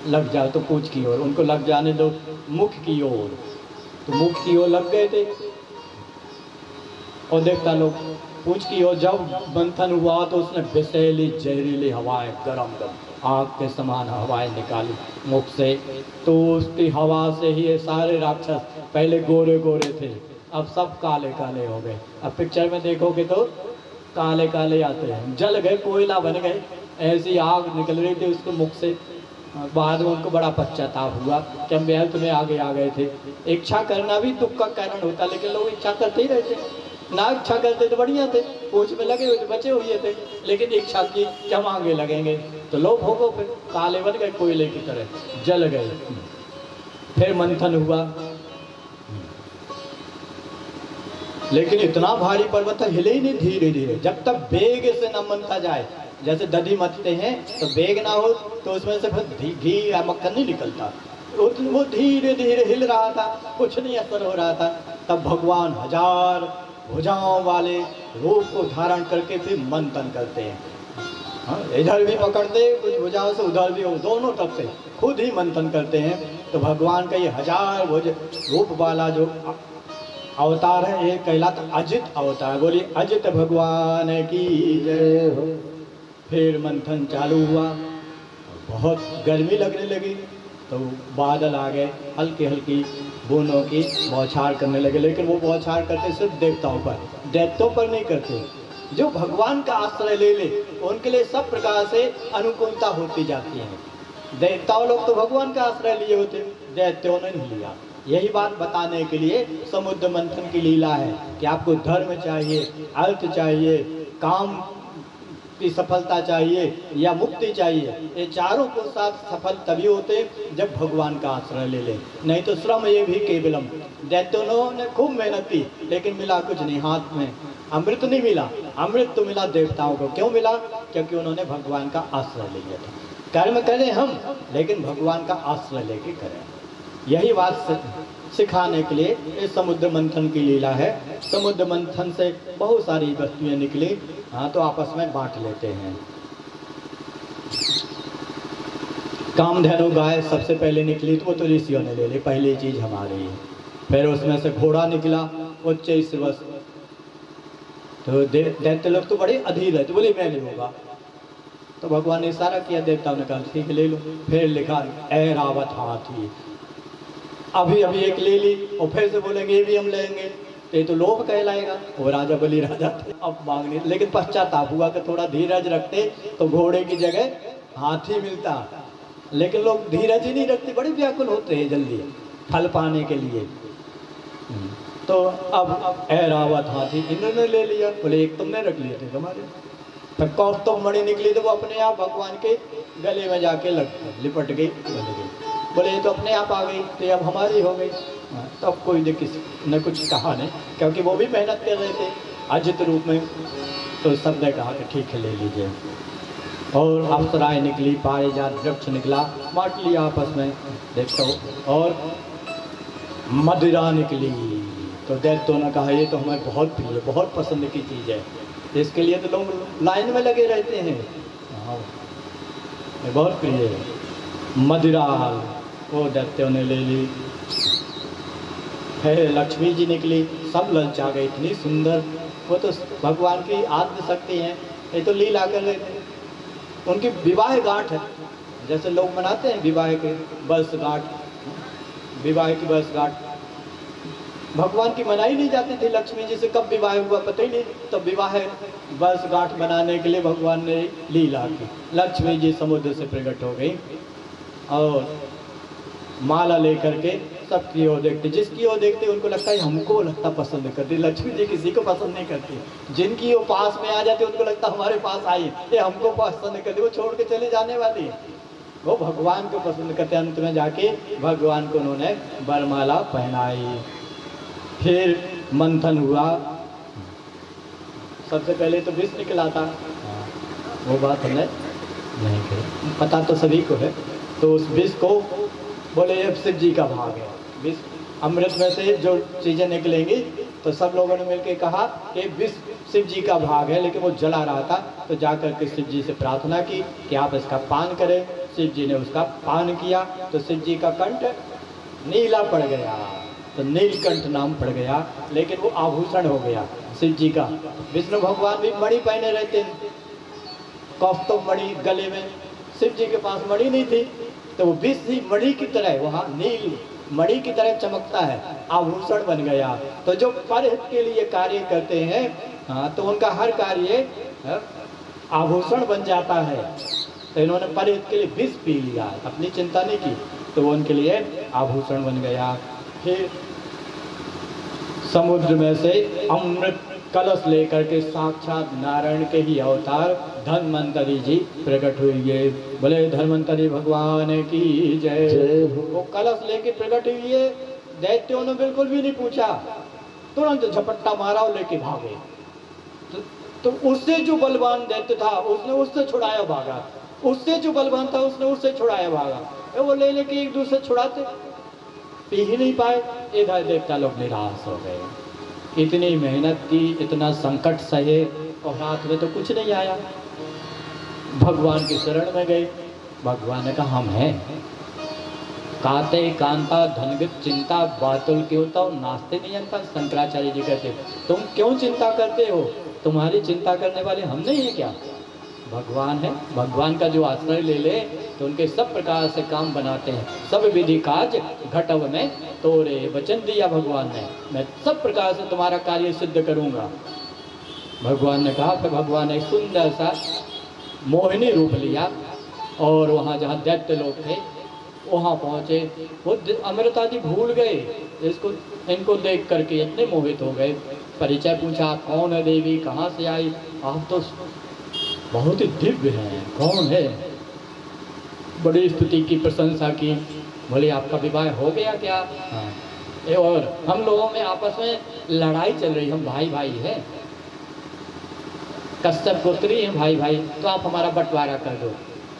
लग जाओ, तो पूछ की ओर, उनको लग जाने दो मुख की ओर, तो मुख की ओर लग गए थे। और देखता लोग पूछ की ओर जब मंथन हुआ तो उसने विषैली जहरीली हवाएं, गरम गरम आग के समान हवाएं निकाली मुख से। तो उसकी हवा से ही ये सारे राक्षस पहले गोरे गोरे थे, अब सब काले काले हो गए। अब पिक्चर में देखोगे तो काले काले आते हैं, जल गए, कोयला बन गए, ऐसी आग निकल रही थी उसके मुख से। बाद में उनको बड़ा पश्चाताप हुआ कि हम बेहद में आगे आ गए थे। इच्छा करना भी दुख का कारण होता, लेकिन लोग इच्छा करते ही रहते, ना इच्छा करते तो बढ़िया थे, पूछ में लगे हुए थे, बचे हुए थे, लेकिन इच्छा की कि हम आगे लगेंगे, तो लोग भोगो फिर काले बन गए कोयले की तरह, जल गए। फिर मंथन हुआ, लेकिन इतना भारी पर्वत था, हिले ही नहीं धीरे धीरे, जब तक वेग से न मंथा जाए। जैसे दधी मथते हैं तो वेग ना हो तो उसमें से फिर घी या मक्खन नहीं निकलता, वो धीरे धीरे हिल रहा था, कुछ नहीं असर हो रहा था। तब भगवान 1000 भुजाओं वाले रूप को धारण करके फिर मंथन करते हैं। हाँ, इधर भी पकड़ते कुछ भुजाओं से, उधर भी, दोनों तरफ से खुद ही मंथन करते हैं। तो भगवान का ये 1000 भुज रूप वाला जो अवतार है, ये कहलाता अजित अवतार। बोलिए अजित भगवान की जय हो। फिर मंथन चालू हुआ, बहुत गर्मी लगने लगी, तो बादल आ गए, हल्की हल्की बूंदों की बौछार करने लगे। लेकिन वो बौछार करते सिर्फ देवताओं पर, दैत्यों पर नहीं करते। जो भगवान का आश्रय ले ले उनके लिए सब प्रकार से अनुकूलता होती जाती है। देवताओं लोग तो भगवान का आश्रय लिए होते, दैत्यों ने नहीं लिया। यही बात बताने के लिए समुद्र मंथन की लीला है कि आपको धर्म चाहिए, अर्थ चाहिए, काम की सफलता चाहिए या मुक्ति चाहिए, ये चारों पुरुषार्थ सफल तभी होते जब भगवान का आश्रय ले ले, नहीं तो श्रम ये भी केवलम। दैत्यों ने खूब मेहनत की लेकिन मिला कुछ नहीं, हाथ में अमृत नहीं मिला। अमृत तो मिला देवताओं को, क्यों मिला? क्योंकि उन्होंने भगवान का आश्रय ले लिया था। कर्म करें हम, लेकिन भगवान का आश्रय लेके करें। यही बात सिखाने के लिए ये समुद्र मंथन की लीला है। समुद्र मंथन से बहुत सारी वस्तुएं निकली, हाँ, तो आपस में बांट लेते हैं। कामधेनु गाय सबसे पहले निकली, तो वो तो ऋषियों ने ले ली, पहली चीज हमारी। फिर उसमें से घोड़ा निकला, उच्च शिवस। तो दैत्य लोग तो बड़े अधीर है, तो बोले मैं लूँगा। तो भगवान ने इशारा किया, देवताओं ने कहा ठीक है ले लो। फिर लिखा ऐरावत हाथी, अभी अभी एक ले ली और फिर से बोलेंगे ये भी हम लेंगे, तो ये तो लोभ कहलाएगा। वो राजा बलि राजा थे, अब मांगने, लेकिन पश्चाताप हुआ कि थोड़ा धीरज रखते तो घोड़े की जगह हाथी मिलता। लेकिन लोग धीरज ही नहीं रखते, बड़े व्याकुल होते हैं जल्दी फल पाने के लिए। तो अब ऐरावत हाथी इन्होंने ले लिया, बोले एक तुमने रख लिए थे तुम्हारे। फिर कौस्तुभ मणि निकली, तो वो अपने आप भगवान के गले में जाके लिपट गई, बोले ये तो अपने आप आ गई, तो अब हमारी हो गई। तब कोई ने कुछ कहा नहीं, क्योंकि वो भी मेहनत कर रहे थे अजित रूप में। तो सबने कहा कि ठीक है ले लीजिए। और अप्सराएं निकली, पारिजात वृक्ष निकला, बांट लिया आपस में, देखो। और मदिरा निकली, तो दैत्यों ने कहा ये तो हमें बहुत प्रिय, बहुत पसंद की चीज़ है, इसके लिए तो लोग लाइन में लगे रहते हैं। हाँ, बहुत प्रिय है मदिरा, वो दैत्यों ने ले ली। फिर लक्ष्मी जी निकली, सब ललचा गए, इतनी सुंदर। वो तो भगवान की आत्म शक्ति है, ये तो लीला कर रहे थे। उनकी विवाह गांठ है, जैसे लोग मनाते हैं विवाह के वर्षगांठ, विवाह की वर्षगांठ भगवान की मनाई नहीं जाती थी। लक्ष्मी जी से कब विवाह हुआ पता ही नहीं, तो विवाह वर्षगांठ बनाने के लिए भगवान ने लीला की। लक्ष्मी जी समुद्र से प्रकट हो गई और माला लेकर के सबकी ओर देखते, जिसकी ओर देखते उनको लगता है हमको लगता पसंद करती। लक्ष्मी जी किसी को पसंद नहीं करती, जिनकी वो पास में आ जाती उनको लगता हमारे पास आई, ये हमको पसंद करती, वो छोड़ के चले जाने वाली। वो भगवान को पसंद करते। अंत में जाके भगवान को उन्होंने वरमाला पहनाई। फिर मंथन हुआ, सबसे पहले तो विष निकला था, वो बात हमने नहीं कही, पता तो सभी को है। तो उस विष को बोले अब शिव जी का भाग है, विष अमृत में से जो चीज़ें निकलेंगी, तो सब लोगों ने मिलकर कहा कि विष शिव जी का भाग है, लेकिन वो जला रहा था। तो जाकर के शिव जी से प्रार्थना की कि आप इसका पान करें। शिव जी ने उसका पान किया तो शिव जी का कंठ नीला पड़ गया, तो नीलकंठ नाम पड़ गया, लेकिन वो आभूषण हो गया शिव जी का। विष्णु भगवान भी मणि पहने रहते हैं, कौस्तुभ मणि गले में, शिव जी के पास मणि नहीं थी, तो वो विष्णु मणि की तरह वहाँ नील मणि की तरह चमकता है, आभूषण बन गया। तो जो परहित के लिए कार्य करते हैं, हाँ, तो उनका हर कार्य आभूषण बन जाता है। तो इन्होंने परहित के लिए विष पी लिया, अपनी चिंता नहीं की, तो वो उनके लिए आभूषण बन गया। फिर समुद्र में से अमृत कलश लेकर के साक्षात नारायण के ही अवतार धन्वंतरी जी प्रकट हुए। बोले धन्वंतरी भगवान की जय। वो कलश लेके प्रकट हुए, दैत्यों ने बिल्कुल भी नहीं पूछा, तुरंत झपट्टा मारा और लेके भागे। तो उससे जो बलवान दैत्य था उसने उससे छुड़ाया भागा, उससे जो बलवान था उसने उससे छुड़ाया भागा। वो ले लेके एक दूसरे छुड़ाते, पी ही नहीं पाए। इधर देवता लोग निराश हो गए, इतनी मेहनत की, इतना संकट सहे और हाथ में तो कुछ नहीं आया। भगवान की शरण में गए, भगवान ने कहा हम हैं। काते कांता धनगत चिंता बातुल क्यों तो नास्ते नहीं अंता। शंकराचार्य जी कहते तुम क्यों चिंता करते हो, तुम्हारी चिंता करने वाले हम नहीं है क्या? भगवान है, भगवान का जो आश्रय ले ले तो उनके सब प्रकार से काम बनाते हैं। सब विधि काज घटव में तोरे वचन दिया भगवान ने, मैं सब प्रकार से तुम्हारा कार्य सिद्ध करूंगा। भगवान ने कहा। फिर भगवान ने सुंदर सा मोहिनी रूप लिया और वहाँ जहाँ दैत्य लोग थे वहाँ पहुँचे। वो अमृत आदि भूल गए, इसको इनको देख करके इतने मोहित हो गए। परिचय पूछा, आप कौन है देवी, कहाँ से आई? आप तो बहुत ही दिव्य हैं, कौन है? बड़ी स्तुति की, प्रशंसा की। बोले आपका विवाह हो गया क्या? हाँ। और हम लोगों में आपस में लड़ाई चल रही, हम भाई भाई है, कश्यप गोत्री है भाई भाई, तो आप हमारा बंटवारा कर दो।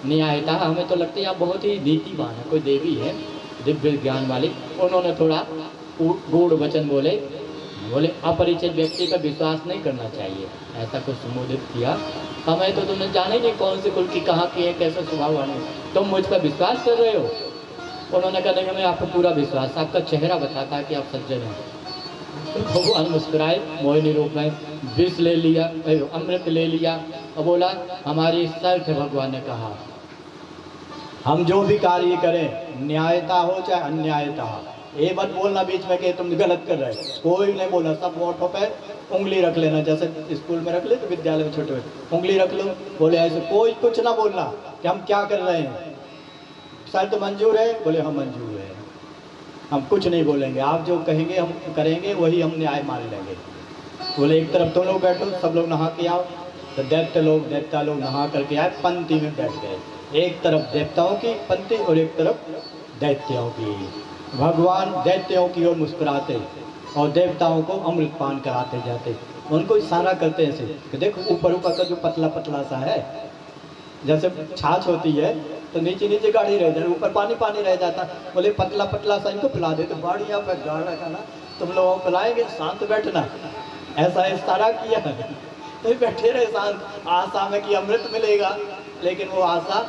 न्यायता हमें तो लगती है आप बहुत ही नीतिवान है, कोई देवी है दिव्य ज्ञान वाली। उन्होंने थोड़ा गूढ़ वचन बोले, बोले अपरिचित व्यक्ति का विश्वास नहीं करना चाहिए, ऐसा कुछ संबोधित किया। हमें तो तुमने जाने नहीं कौन से कुल की, कहाँ की है, कैसे स्वभाव वाले, तुम मुझ पर विश्वास कर रहे हो? उन्होंने कहा नहीं, हमें आप पर पूरा विश्वास, आपका चेहरा बताता है कि आप सज्जन हैं। तो भगवान मुस्कुराए, मोहिनी रूप में विष ले लिया, अमृत ले लिया और बोला हमारी शर्त है। भगवान ने कहा हम जो भी कार्य करें, न्यायता हो चाहे अन्यायता, ये मत बोलना बीच में कि तुम गलत कर रहे हो। कोई नहीं बोला, सब होठों पे उंगली रख लेना, जैसे स्कूल में रख ले तो विद्यालय में छोटे उंगली रख लो। बोले ऐसे कोई कुछ ना बोलना कि हम क्या कर रहे हैं, शर्त मंजूर है? बोले हम मंजूर है, हम कुछ नहीं बोलेंगे, आप जो कहेंगे हम करेंगे, वही हम न्याय मान लेंगे। बोले एक तरफ तुम लोग बैठो, सब लोग नहा के आओ। तो देवता लोग नहा करके आए, पंक्ति में बैठ गए, एक तरफ देवताओं की पंक्ति और एक तरफ दैत्यों की। भगवान दैत्यों की ओर मुस्कुराते और देवताओं को अमृत पान कराते जाते। उनको इशारा करते ऐसे कि देखो ऊपर ऊपर का जो पतला पतला सा है, जैसे छाछ होती है तो नीचे नीचे गाढ़ी रह जाए, ऊपर पानी पानी रह जाता। बोले पतला पतला सा इनको पिला दे, तो बढ़िया पे गाढ़ा खाना तुम लोगों को पिलाएंगे, शांत बैठना। ऐसा इशारा किया तो बैठे रहे शांत, आशा में कि अमृत मिलेगा, लेकिन वो आशा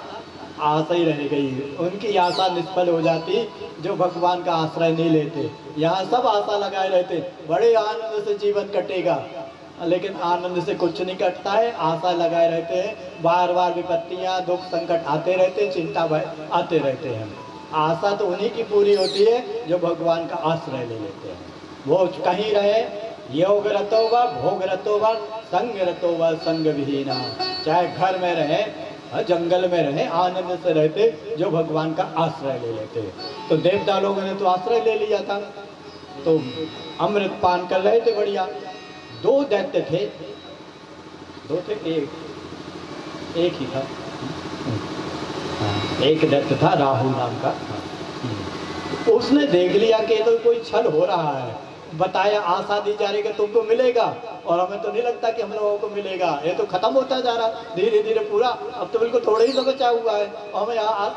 ही रह गई। उनकी आशा निष्फल हो जाती जो भगवान का आश्रय नहीं लेते। यहाँ सब आशा लगाए रहते, बड़े आनंद से जीवन कटेगा, लेकिन आनंद से कुछ नहीं कटता है। आशा लगाए रहते हैं, बार बार विपत्तियाँ दुख संकट आते रहते, चिंता भय आते रहते हैं। आशा तो उन्हीं की पूरी होती है जो भगवान का आश्रय ले लेते हैं। वो कहीं रहे, योग रतो व भोग रतो व संग रतो व संग विहीना, चाहे घर में रहे जंगल में रहे, आनंद से रहते जो भगवान का आश्रय ले लेते। तो देवता लोगों ने तो आश्रय ले लिया था, तो अमृत पान कर रहे थे बढ़िया। दो दैत्य थे, दो थे, एक ही था। एक दैत्य था राहु नाम का, उसने देख लिया कि तो कोई छल हो रहा है, बताया आशा दी जा रही कि तुमको मिलेगा और हमें तो नहीं लगता कि हम लोगों को मिलेगा, ये तो खत्म होता जा रहा धीरे धीरे पूरा, अब तो बिल्कुल थोड़ा ही तो बचा हुआ है, और हमें यहाँ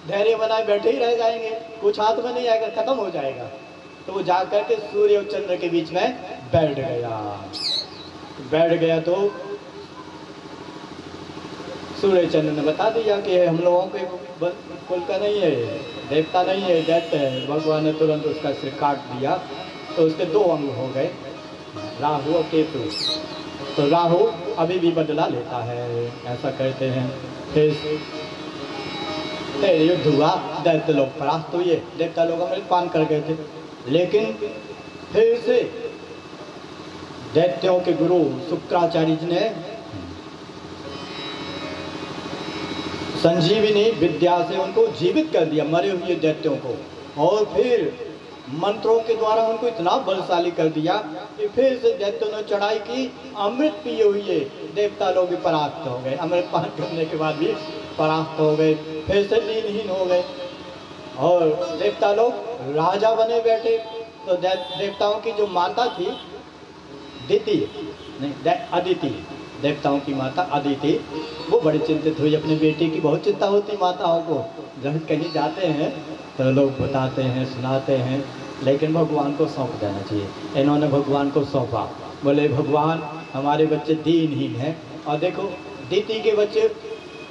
धैर्य बनाए बैठे ही रह जाएंगे, कुछ हाथ में नहीं आएगा, खत्म हो जाएगा। तो वो जा करके सूर्य और चंद्र के बीच में बैठ गया। बैठ गया तो सूर्य चंद्र ने बता दिया कि हम लोगों के कुल का नहीं है, देवता नहीं है, दैत्य है। भगवान ने तुरंत उसका सिर काट दिया तो उसके 2 अंग हो गए, राहु और केतु। तो राहु अभी भी बदला लेता है, ऐसा कहते हैं। फिर युद्ध हुआ, दैत्य लोग परास्त हुए, देवता लोग अमृतपान कर गए थे। लेकिन फिर से दैत्यों के गुरु शुक्राचार्य जी ने संजीवनी विद्या से उनको जीवित कर दिया, मरे हुए दैत्यों को, और फिर मंत्रों के द्वारा उनको इतना बलशाली कर दिया कि फिर से दैत्यों ने चढ़ाई की। अमृत पिए हुए देवता लोग भी परास्त हो गए, अमृत पान करने के बाद भी परास्त हो गए, फिर से दीनहीन हो गए। और देवता लोग राजा बने बैठे। तो देवताओं की जो माता थी अदिति, देवताओं की माता अदिति, वो बड़ी चिंतित हुई। अपनी बेटी की बहुत चिंता होती माताओं को, जब कहीं जाते हैं तो लोग बताते हैं, सुनाते हैं, लेकिन भगवान को सौंप देना चाहिए। इन्होंने भगवान को सौंपा, बोले भगवान हमारे बच्चे दीनहीन हैं, और देखो दीति के बच्चे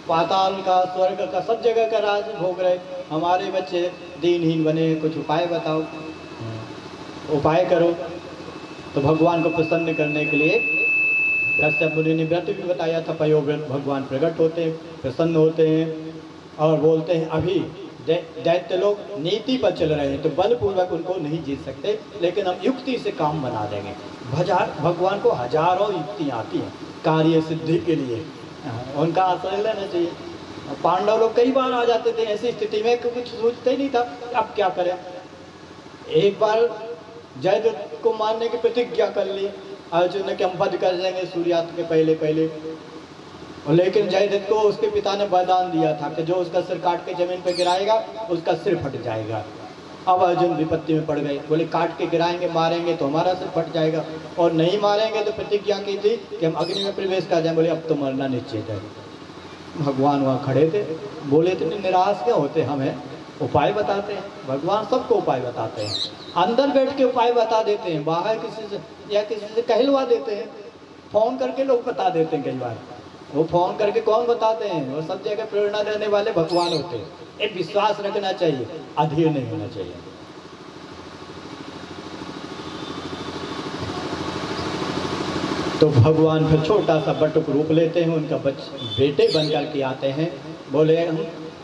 पाताल का, स्वर्ग का, सब जगह का राज भोग रहे, हमारे बच्चे दीनहीन बने, कुछ उपाय बताओ, उपाय करो। तो भगवान को प्रसन्न करने के लिए कश्यप मुनि ने व्रत भी बताया था, पयोव्रत। भगवान प्रकट होते हैं, प्रसन्न होते हैं और बोलते हैं अभी दैत्य लोग नीति पर चल रहे हैं तो बलपूर्वक उनको नहीं जीत सकते, लेकिन हम युक्ति से काम बना देंगे। भगवान को हजारों युक्तियाँ आती हैं कार्य सिद्धि के लिए, उनका आश्रय लेना चाहिए। पांडव लोग कई बार आ जाते थे ऐसी स्थिति में कि कुछ सोचते ही नहीं था अब क्या करें। एक बार जयद्रथ को मारने की प्रतिज्ञा कर ली अर्जुन ने कि हम वध कर जाएंगे सूर्यास्त के पहले पहले, लेकिन जयद्रथ को उसके पिता ने वरदान दिया था कि जो उसका सिर काट के जमीन पर गिराएगा उसका सिर फट जाएगा। अब अर्जुन विपत्ति में पड़ गए, बोले काट के गिराएंगे, मारेंगे तो हमारा सिर फट जाएगा, और नहीं मारेंगे तो प्रतिज्ञा की थी कि हम अग्नि में प्रवेश कर जाएं। बोले अब तो मरना निश्चित है। भगवान वहाँ खड़े थे, बोले इतने निराश क्या होते, हमें उपाय बताते हैं। भगवान सबको उपाय बताते हैं, अंदर बैठ के उपाय बता देते हैं, बाहर किसी से या किसी से कहलवा देते हैं। फ़ोन करके लोग बता देते हैं, कई बार वो फ़ोन करके कौन बताते हैं, वो सब जगह प्रेरणा देने वाले भगवान होते हैं। एक विश्वास रखना चाहिए, अधीर नहीं होना चाहिए। तो भगवान फिर छोटा सा बटुक रूप लेते हैं, उनका बेटे बन कर के आते हैं। बोले हम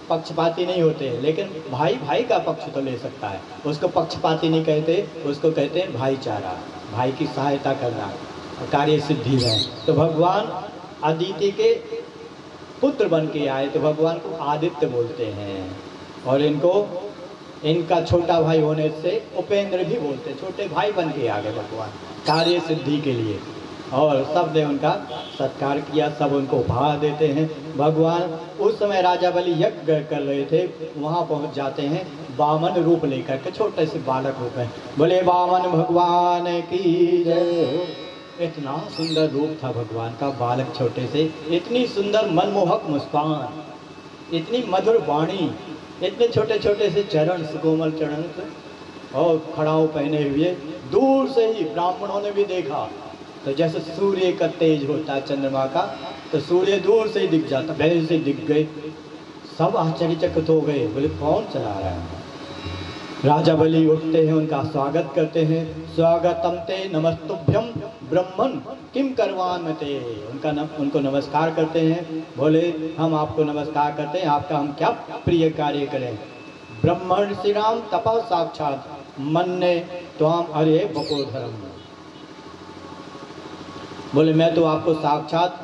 पक्षपाती नहीं होते, लेकिन भाई भाई का पक्ष तो ले सकता है, उसको पक्षपाती नहीं कहते, उसको कहते हैं भाईचारा, भाई की सहायता करना कार्य सिद्धि में। तो भगवान अदिति के पुत्र बन के आए तो भगवान को आदित्य बोलते हैं, और इनका छोटा भाई होने से उपेंद्र भी बोलते हैं। छोटे भाई बन के आ गए भगवान कार्य सिद्धि के लिए, और सब ने उनका सत्कार किया, सब उनको उपहार देते हैं। भगवान उस समय राजा बलि यज्ञ कर रहे थे, वहाँ पहुँच जाते हैं वामन रूप लेकर के, छोटे से बालक रूप में। बोले वामन भगवान की जय। इतना सुंदर रूप था भगवान का, बालक छोटे से, इतनी सुंदर मनमोहक मुस्कान, इतनी मधुर वाणी, इतने छोटे छोटे से चरण, सुकोमल चरण, और खड़ाऊ पहने हुए। दूर से ही ब्राह्मणों ने भी देखा, तो जैसे सूर्य का तेज होता है चंद्रमा का, तो सूर्य दूर से ही दिख जाता, वैसे दिख गए। सब आश्चर्यचकित हो गए, बोले कौन चला रहा है। राजा बलि उठते हैं, उनका स्वागत करते हैं। स्वागतम ते नमस्तुभ्यम ब्रह्मन किम करवान ते। उनको नमस्कार करते हैं, बोले हम आपको नमस्कार करते हैं, आपका हम क्या प्रिय कार्य करें। ब्रह्मण श्री राम तपः साक्षात मन्ने त्वाम अरे बकोधरम। बोले मैं तो आपको साक्षात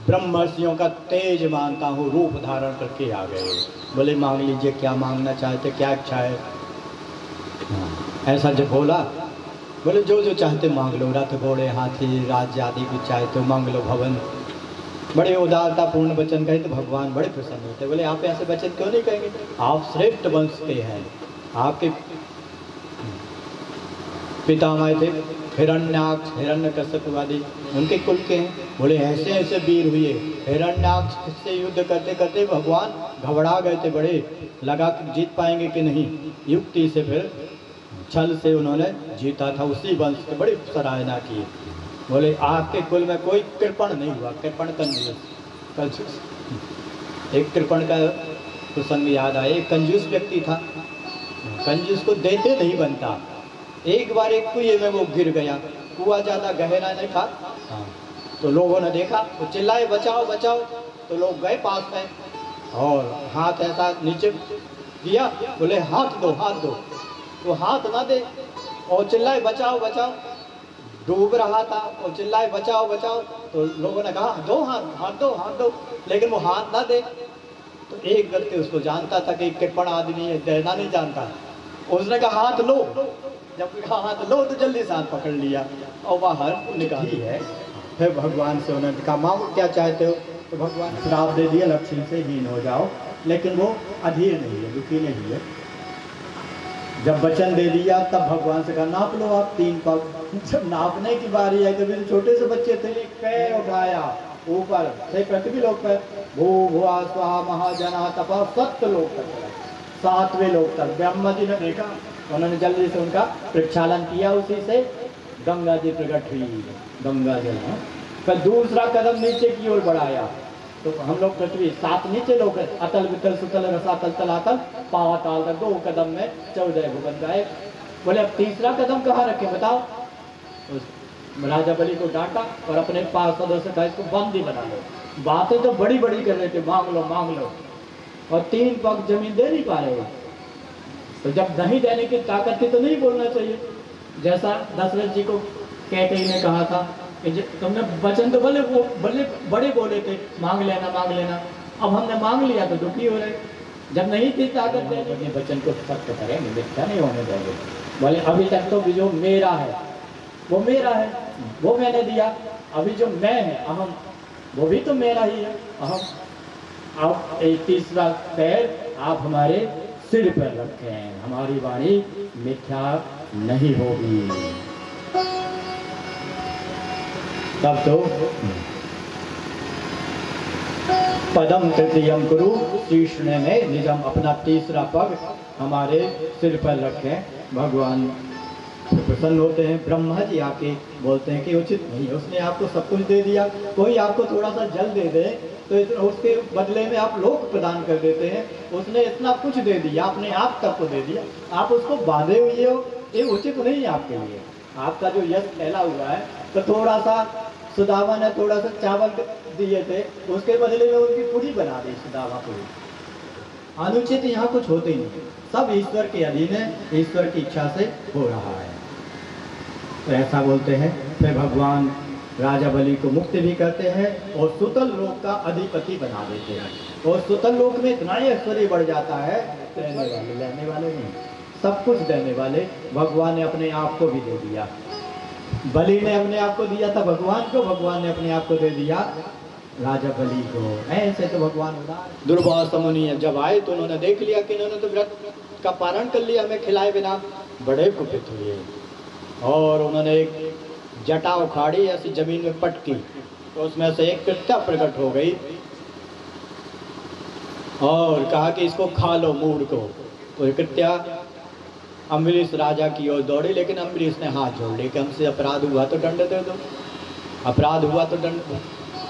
ब्रह्मर्षियों का तेज मानता हूँ, रूप धारण करके आ गए। बोले मांग लीजिए, क्या मांगना चाहते, क्या इच्छा है। ऐसा जब बोला, बोले जो जो चाहते मांग लो, रथ घोड़े हाथी राज्य आदि भी चाहते हो मांग लो, भवन। बड़े उदारतापूर्ण वचन कहे तो भगवान बड़े प्रसन्न होते। बोले आप ऐसे वचन क्यों नहीं कहेंगे, आप श्रेष्ठ वंश के हैं, आपके पितामह थे हिरण्याक्ष, हिरण्यकश्यप आदि उनके कुल के हैं। बोले ऐसे ऐसे वीर हुए। हिरण्याक्ष से युद्ध करते करते भगवान घबरा गए थे, बड़े लगा कि जीत पाएंगे कि नहीं। युक्ति से फिर छल से उन्होंने जीता था, उसी वंश की बड़ी सराहना की। बोले आपके कुल में कोई कृपण नहीं हुआ। कृपण कंजूस। एक कृपण का प्रसंग याद आया। एक कंजूस व्यक्ति था, कंजूस को देते नहीं बनता। एक बार एक कुएं में वो गिर गया, कुआं ज़्यादा गहरा नहीं था। तो लोगों ने देखा, तो चिल्लाए बचाओ बचाओ। तो लोग गए पास में और हाथ ऐसा नीचे किया, बोले हाथ दो हाथ दो। तो हाथ ना दे और चिल्लाए बचाओ बचाओ। डूब रहा था और चिल्लाए बचाओ बचाओ। तो लोगों ने कहा दो हाथ, हाथ दो हाथ दो, लेकिन वो हाथ ना दे। तो एक व्यक्ति उसको जानता था कि कृपण आदमी है, देना नहीं जानता। उसने कहा हाथ लो। जब कहा हाथ लो तो जल्दी से हाथ पकड़ लिया और बाहर निकाली है। फिर भगवान से उन्होंने कहा मांगो क्या चाहते हो। तो भगवान श्राप दे दिया, लक्ष्मी से हीन हो जाओ। लेकिन वो अधीर नहीं है, दुखी नहीं है। जब वचन दे दिया तब भगवान से कहा नाप लो आप 3 पग। जब नापने की बारी आई, कभी तो छोटे से बच्चे थे, एक पैर उठाया ऊपर से पृथ्वी लोक पर, भू भुआ स्वाहा महाजना तपा सत्य लोक तक, 7वें लोक तक। ब्रह्मा जी ने देखा, उन्होंने जल्दी से उनका प्रक्षालन किया, उसी से गंगा जी प्रकट हुई, गंगा जल। फिर दूसरा कदम नीचे की ओर बढ़ाया, तो हम लोग पृथ्वी 7 नीचे लोग, अतल वितल सुतल रसातल तलातल पाताल तक 2 कदम में 14 भुवन गाए। बोले अब तीसरा कदम कहाँ रखे बताओ। उस राजा बलि को डांटा और अपने पास सदस्य था, इसको बंदी बना लो। बातें तो बड़ी बड़ी कर रहे थे, मांग लो मांग लो, और 3 पग जमीन दे नहीं पा रहे। तो जब नहीं देने की ताकत थी तो नहीं बोलना चाहिए। जैसा दशरथ जी को कैकेयी ने कहा था कि तुमने वचन तो बड़े बोले थे, मांग लेना। अब हमने मांग लिया तो दुखी हो रहे। जब नहीं थी ताकत देने, वचन को सत्य करेंगे, मिथ्या नहीं होने देंगे। बोले अभी तक तो जो मेरा है वो मेरा है, वो मैंने दिया। अभी जो मैं है अहम, वो भी तो मेरा ही है अहम। अब एक तीसरा पैर आप हमारे सिर पर रखें, हमारी वाणी मिथ्या नहीं होगी। तब तो पदम तृतीयम कुरु, कृष्ण ने निजम अपना तीसरा पग हमारे सिर पर रखें। भगवान प्रसन्न होते हैं। ब्रह्मा जी आके बोलते हैं कि उचित नहीं है, उसने आपको सब कुछ दे दिया, कोई आपको थोड़ा सा जल दे दे तो उसके बदले में आप लोक प्रदान कर देते हैं। उसने इतना कुछ दे दिया, अपने आप तक को दे दिया, आप उसको बांधे हुए हो, ये उचित नहीं है आपके लिए। आपका जो यश फैला हुआ है, तो थोड़ा सा सुदामा ने थोड़ा सा चावल दिए थे, उसके बदले में उनकी पूरी बना दी सुदामा पूरी। अनुचित यहाँ कुछ होते ही नहीं, सब ईश्वर के अधीन है, ईश्वर की इच्छा से हो रहा है। तो ऐसा बोलते हैं। फिर भगवान राजा बलि को मुक्त भी करते हैं और सुतल लोक का अधिपति बना देते हैं। और सुतल लोक में इतना ही ऐश्वर्य बढ़ जाता है, लेने वाले नहीं, सब कुछ देने वाले। भगवान ने अपने आप को भी दे दिया। बलि ने अपने आप को दिया था भगवान को, भगवान ने अपने आप को दे दिया राजा बलि को। ऐसे तो भगवान उदार। दुर्वासा मुनि जब आए तो उन्होंने देख लिया कि इन्होंने तो व्रत का पारण कर लिया, हमें खिलाए बिना, बड़े कुपित हुए। और उन्होंने एक जटा उखाड़ी, ऐसी जमीन में पटकी, तो उसमें से एक कृत्या प्रकट हो गई और कहा कि इसको खा लो मूड को। तो कृत्या अम्बरीश राजा की ओर दौड़ी, लेकिन अम्बरीश ने हाथ जोड़ लिया कि हमसे अपराध हुआ तो दंड दे दो, अपराध हुआ तो दंड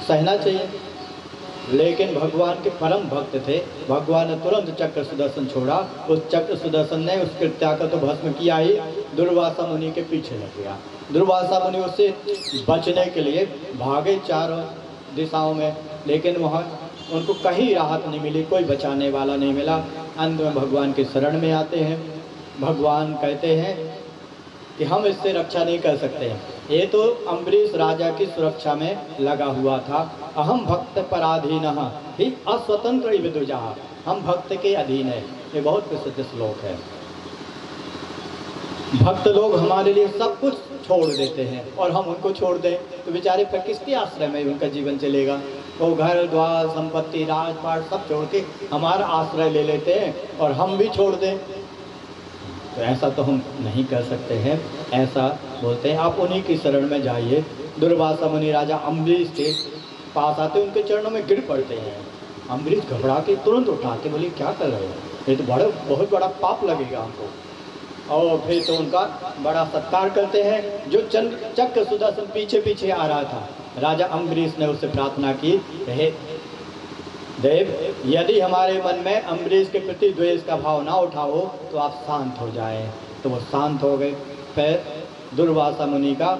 सहना चाहिए। लेकिन भगवान के परम भक्त थे, भगवान ने तुरंत चक्र सुदर्शन छोड़ा। उस चक्र सुदर्शन ने उस कृत्या को तो भस्म किया ही, दुर्वासा मुनि के पीछे लग गया। दुर्वासा मुनि उससे बचने के लिए भागे चारों दिशाओं में, लेकिन वहाँ उनको कहीं राहत नहीं मिली, कोई बचाने वाला नहीं मिला। अंत में भगवान के शरण में आते हैं। भगवान कहते हैं कि हम इससे रक्षा नहीं कर सकते हैं, ये तो अम्बरीश राजा की सुरक्षा में लगा हुआ था। अहम भक्त पराधीन ही अस्वतंत्र विदुजा, हम भक्त के अधीन है। ये बहुत प्रसिद्ध श्लोक है। भक्त लोग हमारे लिए सब कुछ छोड़ देते हैं और हम उनको छोड़ दें तो बेचारे फिर किसके आश्रय में उनका जीवन चलेगा। वो घर द्वार संपत्ति राजपाट सब छोड़ के हमारा आश्रय ले लेते हैं और हम भी छोड़ दें, तो ऐसा तो हम नहीं कर सकते हैं। ऐसा बोलते हैं, आप उन्हीं की शरण में जाइए। दुर्वासा मुनि राजा अम्बरीश के पास आते, उनके चरणों में गिर पड़ते हैं। अम्बरीश घबरा के तुरंत उठाते, बोले क्या कर रहे हो, ये तो बहुत बड़ा पाप लगेगा हमको। और फिर तो उनका बड़ा सत्कार करते हैं। जो चक्र सुदर्शन पीछे पीछे आ रहा था, राजा अम्बरीश ने उससे प्रार्थना की, हे देव, यदि हमारे मन में अम्बरीश के प्रति द्वेष का भाव ना उठाओ तो आप शांत हो जाए। तो वो शांत हो गए। फिर दुर्वासा मुनि का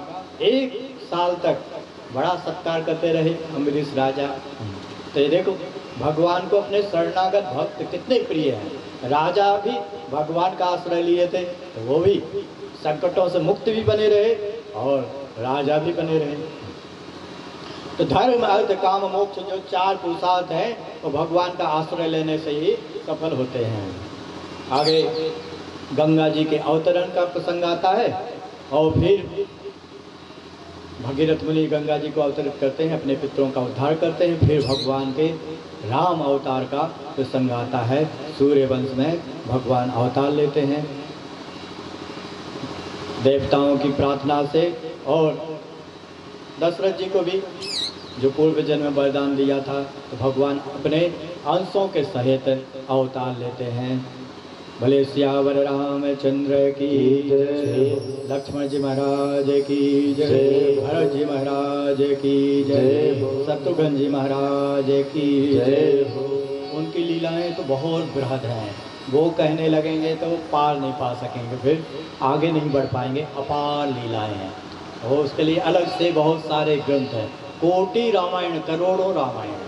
1 साल तक बड़ा सत्कार करते रहे अम्बरीश राजा। तो ये देखो, भगवान को अपने शरणागत भक्त कितने प्रिय हैं। राजा भी भगवान का आश्रय लिए थे, तो वो भी संकटों से मुक्त भी बने रहे और राजा भी बने रहे। तो धर्म अर्थ काम मोक्ष जो 4 पुरुषार्थ हैं, वो भगवान का आश्रय लेने से ही सफल होते हैं। आगे गंगा जी के अवतरण का प्रसंग आता है और फिर भगीरथ मुनि गंगा जी को अवतरित करते हैं, अपने पितरों का उद्धार करते हैं। फिर भगवान के राम अवतार का प्रसंग आता है। सूर्य वंश में भगवान अवतार लेते हैं देवताओं की प्रार्थना से। और दशरथ जी को भी जो पूर्व जन्म में वरदान दिया था, तो भगवान अपने अंशों के सहित अवतार लेते हैं। भले सियावर रामचंद्र की जय, लक्ष्मण जी महाराज की जय, भरत जी महाराज की जय, शत्रुघ्न जी महाराज की जय। उनकी लीलाएं तो बहुत बृहद हैं, वो कहने लगेंगे तो पार नहीं पा सकेंगे, फिर आगे नहीं बढ़ पाएंगे। अपार लीलाएं हैं और उसके लिए अलग से बहुत सारे ग्रंथ हैं। कोटि रामायण, करोड़ों रामायण,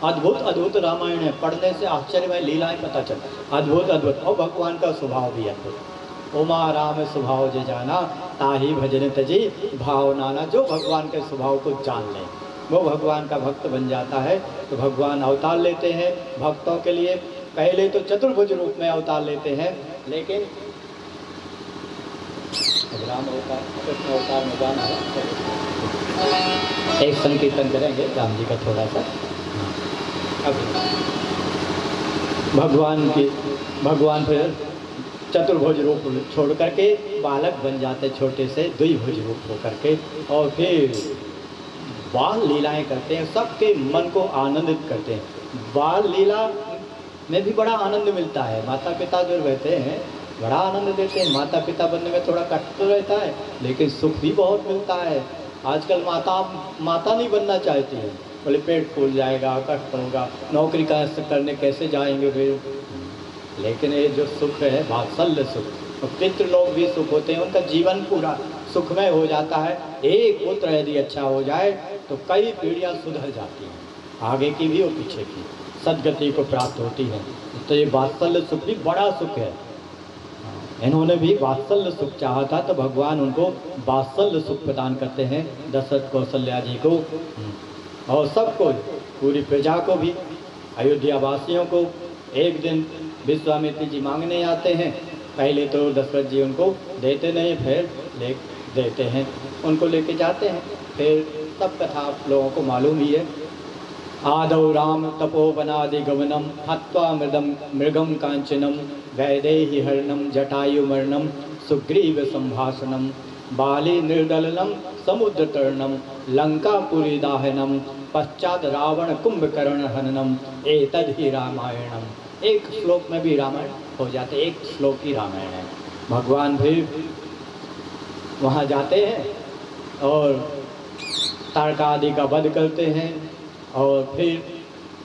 अद्भुत अद्भुत रामायण है। पढ़ने से आश्चर्यमय लीलाएं पता चलता, अद्भुत अद्भुत। और भगवान का स्वभाव भी अद्भुत। उमा राम स्वभाव जे जाना, ताही भजन तजी भाव नाना। जो भगवान के स्वभाव को जान ले वो भगवान का भक्त बन जाता है। तो भगवान अवतार लेते हैं भक्तों के लिए। पहले तो चतुर्भुज रूप में अवतार लेते हैं, लेकिन राम अवतार, कृष्ण अवतार में जाना है। एक संकीर्तन करेंगे राम जी का थोड़ा सा। अब भगवान फिर चतुर्भुज रूप छोड़ करके बालक बन जाते, छोटे से द्विभुज रूप हो करके, और फिर बाल लीलाएं करते हैं, सबके मन को आनंदित करते हैं। बाल लीला में भी बड़ा आनंद मिलता है। माता पिता जो रहते हैं बड़ा आनंद देते हैं। माता पिता बनने में थोड़ा कष्ट तो रहता है, लेकिन सुख भी बहुत मिलता है। आजकल माता नहीं बनना चाहती है, बोले पेट फूल जाएगा, कष्ट होगा, नौकरी करने कैसे जाएंगे फिर। लेकिन ये जो सुख है वात्सल्य सुख, और पितृ लोग भी सुख होते हैं, उनका जीवन पूरा सुखमय हो जाता है। एक पुत्र यदि अच्छा हो जाए तो कई पीढ़ियां सुधर जाती हैं, आगे की भी और पीछे की सदगति को प्राप्त होती है। तो ये वात्सल्य सुख भी बड़ा सुख है। इन्होंने भी वात्सल्य सुख चाहा था, तो भगवान उनको वात्सल्य सुख प्रदान करते हैं, दशरथ कौशल्या जी को और सबको, पूरी प्रजा को भी, अयोध्या वासियों को। एक दिन विश्वामित्र जी मांगने आते हैं। पहले तो दशरथ जी उनको देते नहीं, फिर देते हैं, उनको लेके जाते हैं। फिर सब कथा आप लोगों को मालूम ही है। आदौ राम तपोवनादि गमनम हत्वा मृगम कांचनम वैदेही हरणम जटायुमर्णम सुग्रीव संभाषणम बाली निर्दलनम समुद्र तरणम लंकापुरी दाहनम पश्चात रावण कुंभकर्ण हननम एतद ही रामायणम। एक श्लोक में भी रामायण हो जाते, एक श्लोक ही रामायण है। भगवान भी वहाँ जाते हैं और तारकादि का वध करते हैं और फिर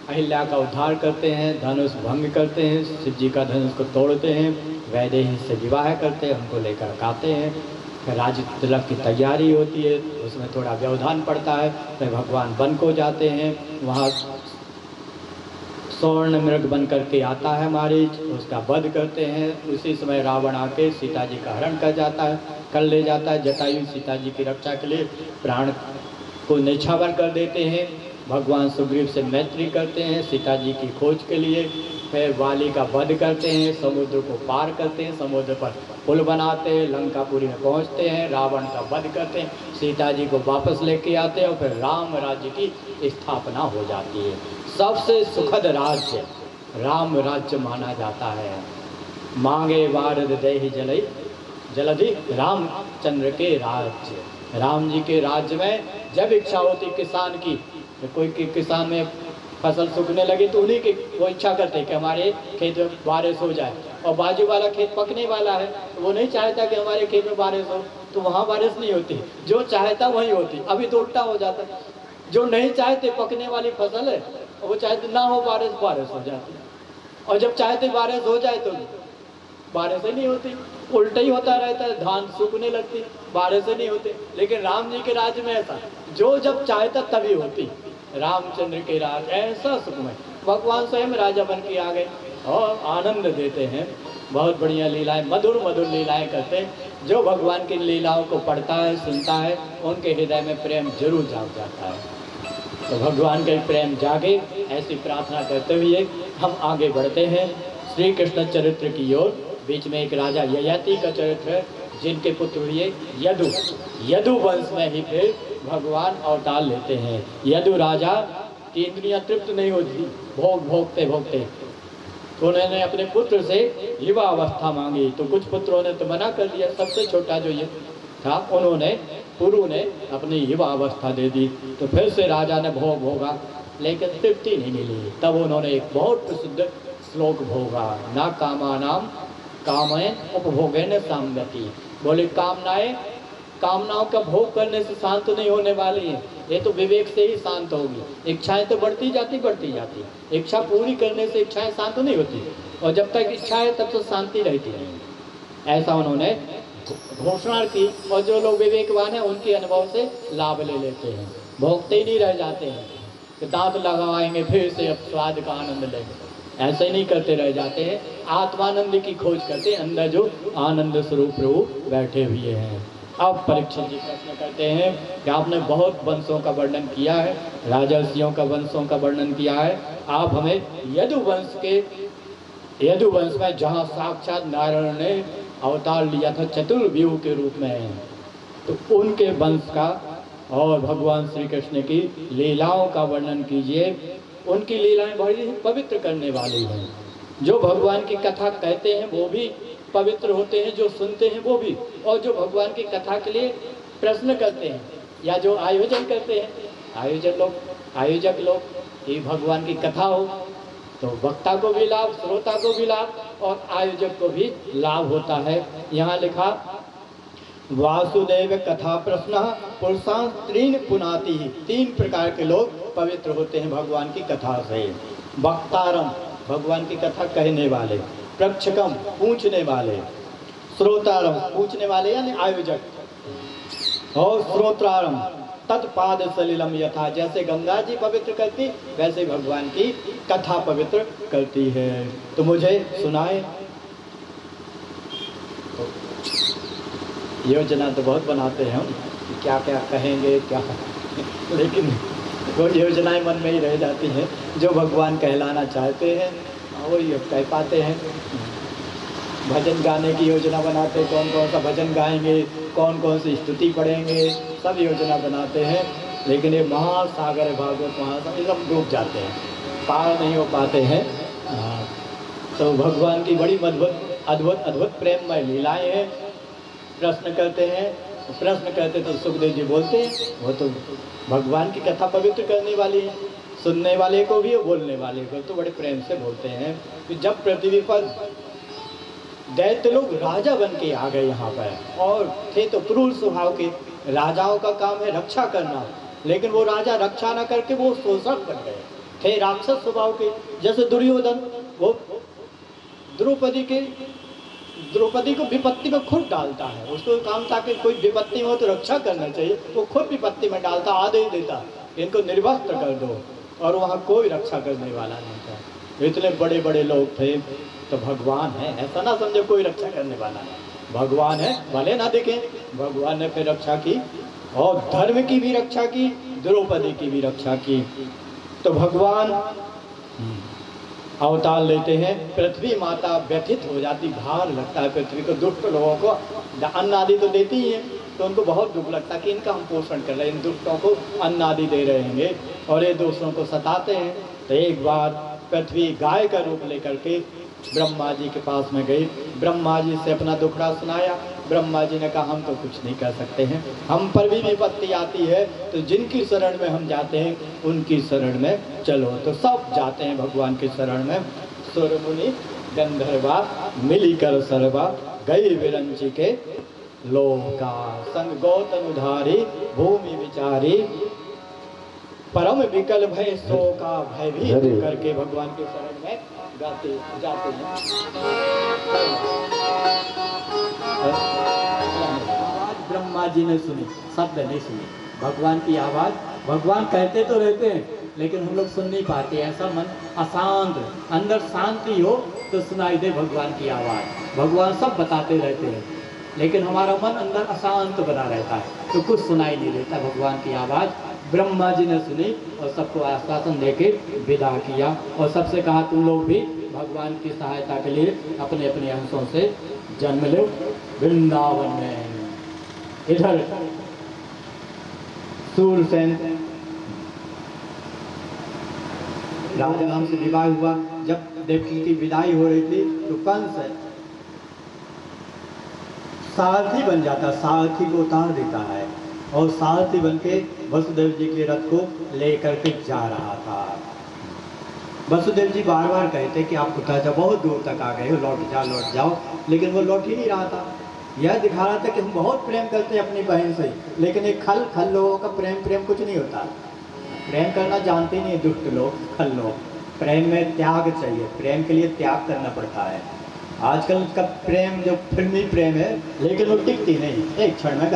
अहिल्या का उद्धार करते हैं, धनुष भंग करते हैं, शिव जी का धनुष को तोड़ते हैं, वैदेही से विवाह करते हैं, उनको लेकर आते हैं। फिर राज तिलक की तैयारी होती है, उसमें थोड़ा व्यवधान पड़ता है। फिर भगवान वन को जाते हैं, वहाँ स्वर्ण मृग बन करके आता है मारीच, उसका वध करते हैं। उसी समय रावण आके सीता जी का हरण कर ले जाता है। जटायु सीता जी की रक्षा के लिए प्राण को न्यौछावर कर देते हैं। भगवान सुग्रीव से मैत्री करते हैं सीता जी की खोज के लिए। फिर वाली का वध करते हैं, समुद्र को पार करते हैं, समुद्र पर पुल बनाते हैं, लंकापुरी में पहुंचते हैं, रावण का वध करते हैं, सीता जी को वापस लेके आते हैं और फिर राम राज्य की स्थापना हो जाती है। सबसे सुखद राज्य राम राज्य माना जाता है। मांगे वारद देहि जलई जलधि रामचंद्र के राज्य। राम जी के राज्य में जब इच्छा होती किसान की, कोई किसान में फसल सूखने लगी तो उन्हीं की वो इच्छा करते कि हमारे खेत में बारिश हो जाए, और बाजू वाला खेत पकने वाला है, तो वो नहीं चाहता कि हमारे खेत में बारिश हो, तो वहाँ बारिश नहीं होती। जो चाहता वही होती। अभी तो उल्टा हो जाता, जो नहीं चाहते पकने वाली फसल है, वो चाहते ना हो बारिश, बारिश हो जाती। और जब चाहते बारिश हो जाए तो बारिश ही नहीं होती, उल्टा ही होता रहता है, धान सूखने लगती, बारिश ही नहीं होती। लेकिन राम जी के राज्य में ऐसा, जो जब चाहता तभी होती। रामचंद्र के राज ऐसा सुखमय, भगवान स्वयं राजा बन के आ गए और आनंद देते हैं। बहुत बढ़िया लीलाएं, मधुर मधुर लीलाएं करते हैं। जो भगवान की लीलाओं को पढ़ता है, सुनता है, उनके हृदय में प्रेम जरूर जाग जाता है। तो भगवान का प्रेम जागे, ऐसी प्रार्थना करते हुए हम आगे बढ़ते हैं श्री कृष्ण चरित्र की ओर। बीच में एक राजा ययाति का चरित्र है, जिनके पुत्र हुए यदु। यदु वंश में ही फिर भगवान अवतार लेते हैं। यदु राजा की इंद्रियां तृप्त नहीं होती, भोगते भोगते, तो उन्होंने अपने पुत्र से युवा अवस्था मांगी। तो कुछ पुत्रों ने तो मना कर दिया। सबसे छोटा जो ये था, उन्होंने पुरु ने अपनी युवा अवस्था दे दी। तो फिर से राजा ने भोगा, लेकिन तृप्ति नहीं मिली। तब उन्होंने एक बहुत प्रसिद्ध श्लोक भोगा, ना कामानाम कामयन उपभोगेन सामगति। बोले कामनाओं का भोग करने से शांत नहीं होने वाली है, ये तो विवेक से ही शांत होगी। इच्छाएं तो बढ़ती जाती। इच्छा पूरी करने से इच्छाएं शांत नहीं होती, और जब तक इच्छा है तब तो शांति रहती नहीं। ऐसा उन्होंने घोषणा की। और जो लोग विवेकवान हैं, उनके अनुभव से लाभ ले लेते हैं, भोगते ही नहीं रह जाते हैं कि दांत लगाएंगे फिर से अब स्वाद का आनंद लेंगे। ऐसे नहीं करते रह जाते हैं, आत्मानंद की खोज करते हैं, अंदर जो आनंद स्वरूप प्रभु बैठे हुए हैं। अब परीक्षित जी प्रश्न करते हैं कि आपने बहुत वंशों का वर्णन किया है, राजर्षियों का वंशों का वर्णन किया है, आप हमें यदु वंश में जहाँ साक्षात नारायण ने अवतार लिया था चतुर्व्यूह के रूप में, तो उनके वंश का और भगवान श्री कृष्ण की लीलाओं का वर्णन कीजिए। उनकी लीलाएं बड़ी ही पवित्र करने वाली हैं। जो भगवान की कथा कहते हैं वो भी पवित्र होते हैं, जो सुनते हैं वो भी, और जो भगवान की कथा के लिए प्रश्न करते हैं या जो आयोजन करते हैं, आयोजक लोग, ये भगवान की कथा हो तो वक्ता को भी लाभ, श्रोता को भी लाभ, और आयोजक को भी लाभ होता है। यहाँ लिखा, वासुदेव कथा प्रश्न पुरुषां त्रीन पुनाति। 3 प्रकार के लोग पवित्र होते हैं भगवान की कथा से। वक्तारम, भगवान की कथा कहने वाले, प्रक्षकम, पूछने वाले, श्रोतारम, पूछने वाले यानी आयोजक, और श्रोत्रारम तत्पाद सलिलम यथा, जैसे गंगा जी पवित्र करती वैसे भगवान की कथा पवित्र करती है। तो मुझे सुनाए। तो योजना तो बहुत बनाते हैं हम, क्या क्या कहेंगे क्या, लेकिन वो योजनाएं मन में ही रह जाती हैं। जो भगवान कहलाना चाहते हैं वही कह पाते हैं। भजन गाने की योजना बनाते, कौन कौन सा भजन गाएंगे, कौन कौन सी स्तुति पढ़ेंगे, सब योजना बनाते हैं। लेकिन ये महासागर है भागवत, महासागर, सब डूब जाते हैं, पार नहीं हो पाते हैं। तो भगवान की बड़ी अद्भुत प्रेममय लीलाएं हैं। प्रश्न करते तो सुखदेव जी बोलते हैं, वो तो भगवान की कथा पवित्र करने वाली है, सुनने वाले को भी और बोलने वाले को तो बड़े प्रेम से बोलते हैं कि जब पृथ्वी पर दैत्य लोग राजा बन के आ गए यहाँ पर, और थे तो क्रूर स्वभाव के। राजाओं का काम है रक्षा करना, लेकिन वो राजा रक्षा न करके वो शोषक बन गए, थे राक्षस स्वभाव के। जैसे दुर्योधन, वो द्रौपदी को विपत्ति में खुद डालता है। उसको काम था कि कोई विपत्ति में हो तो रक्षा करना चाहिए, वो खुद विपत्ति में डालता, आदेश देता इनको निर्वस्त्र कर दो, और वहाँ कोई रक्षा करने वाला नहीं था। इतने बड़े बड़े लोग थे। तो भगवान है ऐसा ना समझो कोई रक्षा करने वाला नहीं, भगवान है भले ना दिखे। भगवान ने फिर रक्षा की, और धर्म की भी रक्षा की, द्रौपदी की भी रक्षा की। तो भगवान अवतार लेते हैं। पृथ्वी माता व्यथित हो जाती, भार लगता है पृथ्वी को। दुष्ट लोगों को अन्न आदि तो देती ही है, तो उनको बहुत दुख लगता है कि इनका हम पोषण कर रहे हैं, इन दुष्टों को अन्न आदि दे रहे हैं और ये दूसरों को सताते हैं। तो एक बार पृथ्वी गाय का रूप लेकर के ब्रह्मा जी के पास में गई, ब्रह्मा जी से अपना दुखड़ा सुनाया। ब्रह्मा जी ने कहा हम तो कुछ नहीं कर सकते हैं, हम पर भी विपत्ति आती है, तो जिनकी शरण में हम जाते हैं उनकी शरण में चलो। तो सब जाते हैं भगवान की शरण में। सूर्य मुनि गंधर्वा मिलिकर सर्वा गए विरंची के लोका संग गौतम उधारी भूमि विचारी परम विकल भय सो का भयभीत करके भगवान के शरण में गाते जाते हैं। आवाज ब्रह्मा जी ने सुनी, शब्द नहीं सुनी। भगवान की आवाज भगवान कहते तो रहते हैं लेकिन हम लोग सुन नहीं पाते। ऐसा मन अशांत, अंदर शांति हो तो सुनाई दे भगवान की आवाज़। भगवान सब बताते रहते हैं लेकिन हमारा मन अंदर अशांत बना रहता है तो कुछ सुनाई नहीं देता भगवान की आवाज़। ब्रह्मा जी ने सुनी और सबको आश्वासन देके विदा किया और सबसे कहा तुम लोग भी भगवान की सहायता के लिए अपने अपने अंशों से जन्म लो वृंदावन में। इधर सूरसेन राजा राम से विवाह हुआ। जब देवकी की विदाई हो रही थी तो कंस सारथी बन जाता, सारथी को उतार देता है और सारथी बन के वसुदेव जी के रथ को लेकर के जा रहा था। वसुदेव जी बार बार कहते कि आप उतर जाओ, बहुत दूर तक आ गए हो, लौट जाओ, लेकिन वो लौट ही नहीं रहा था। यह दिखा रहा था कि हम बहुत प्रेम करते हैं अपनी बहन से, लेकिन एक खल लोगों का प्रेम कुछ नहीं होता। प्रेम करना जानते नहीं दुष्ट लोग, खल लोग। प्रेम में त्याग चाहिए, प्रेम के लिए त्याग करना पड़ता है। आजकल का प्रेम जो फिल्मी प्रेम है लेकिन वो टिकती नहीं, एक क्षण में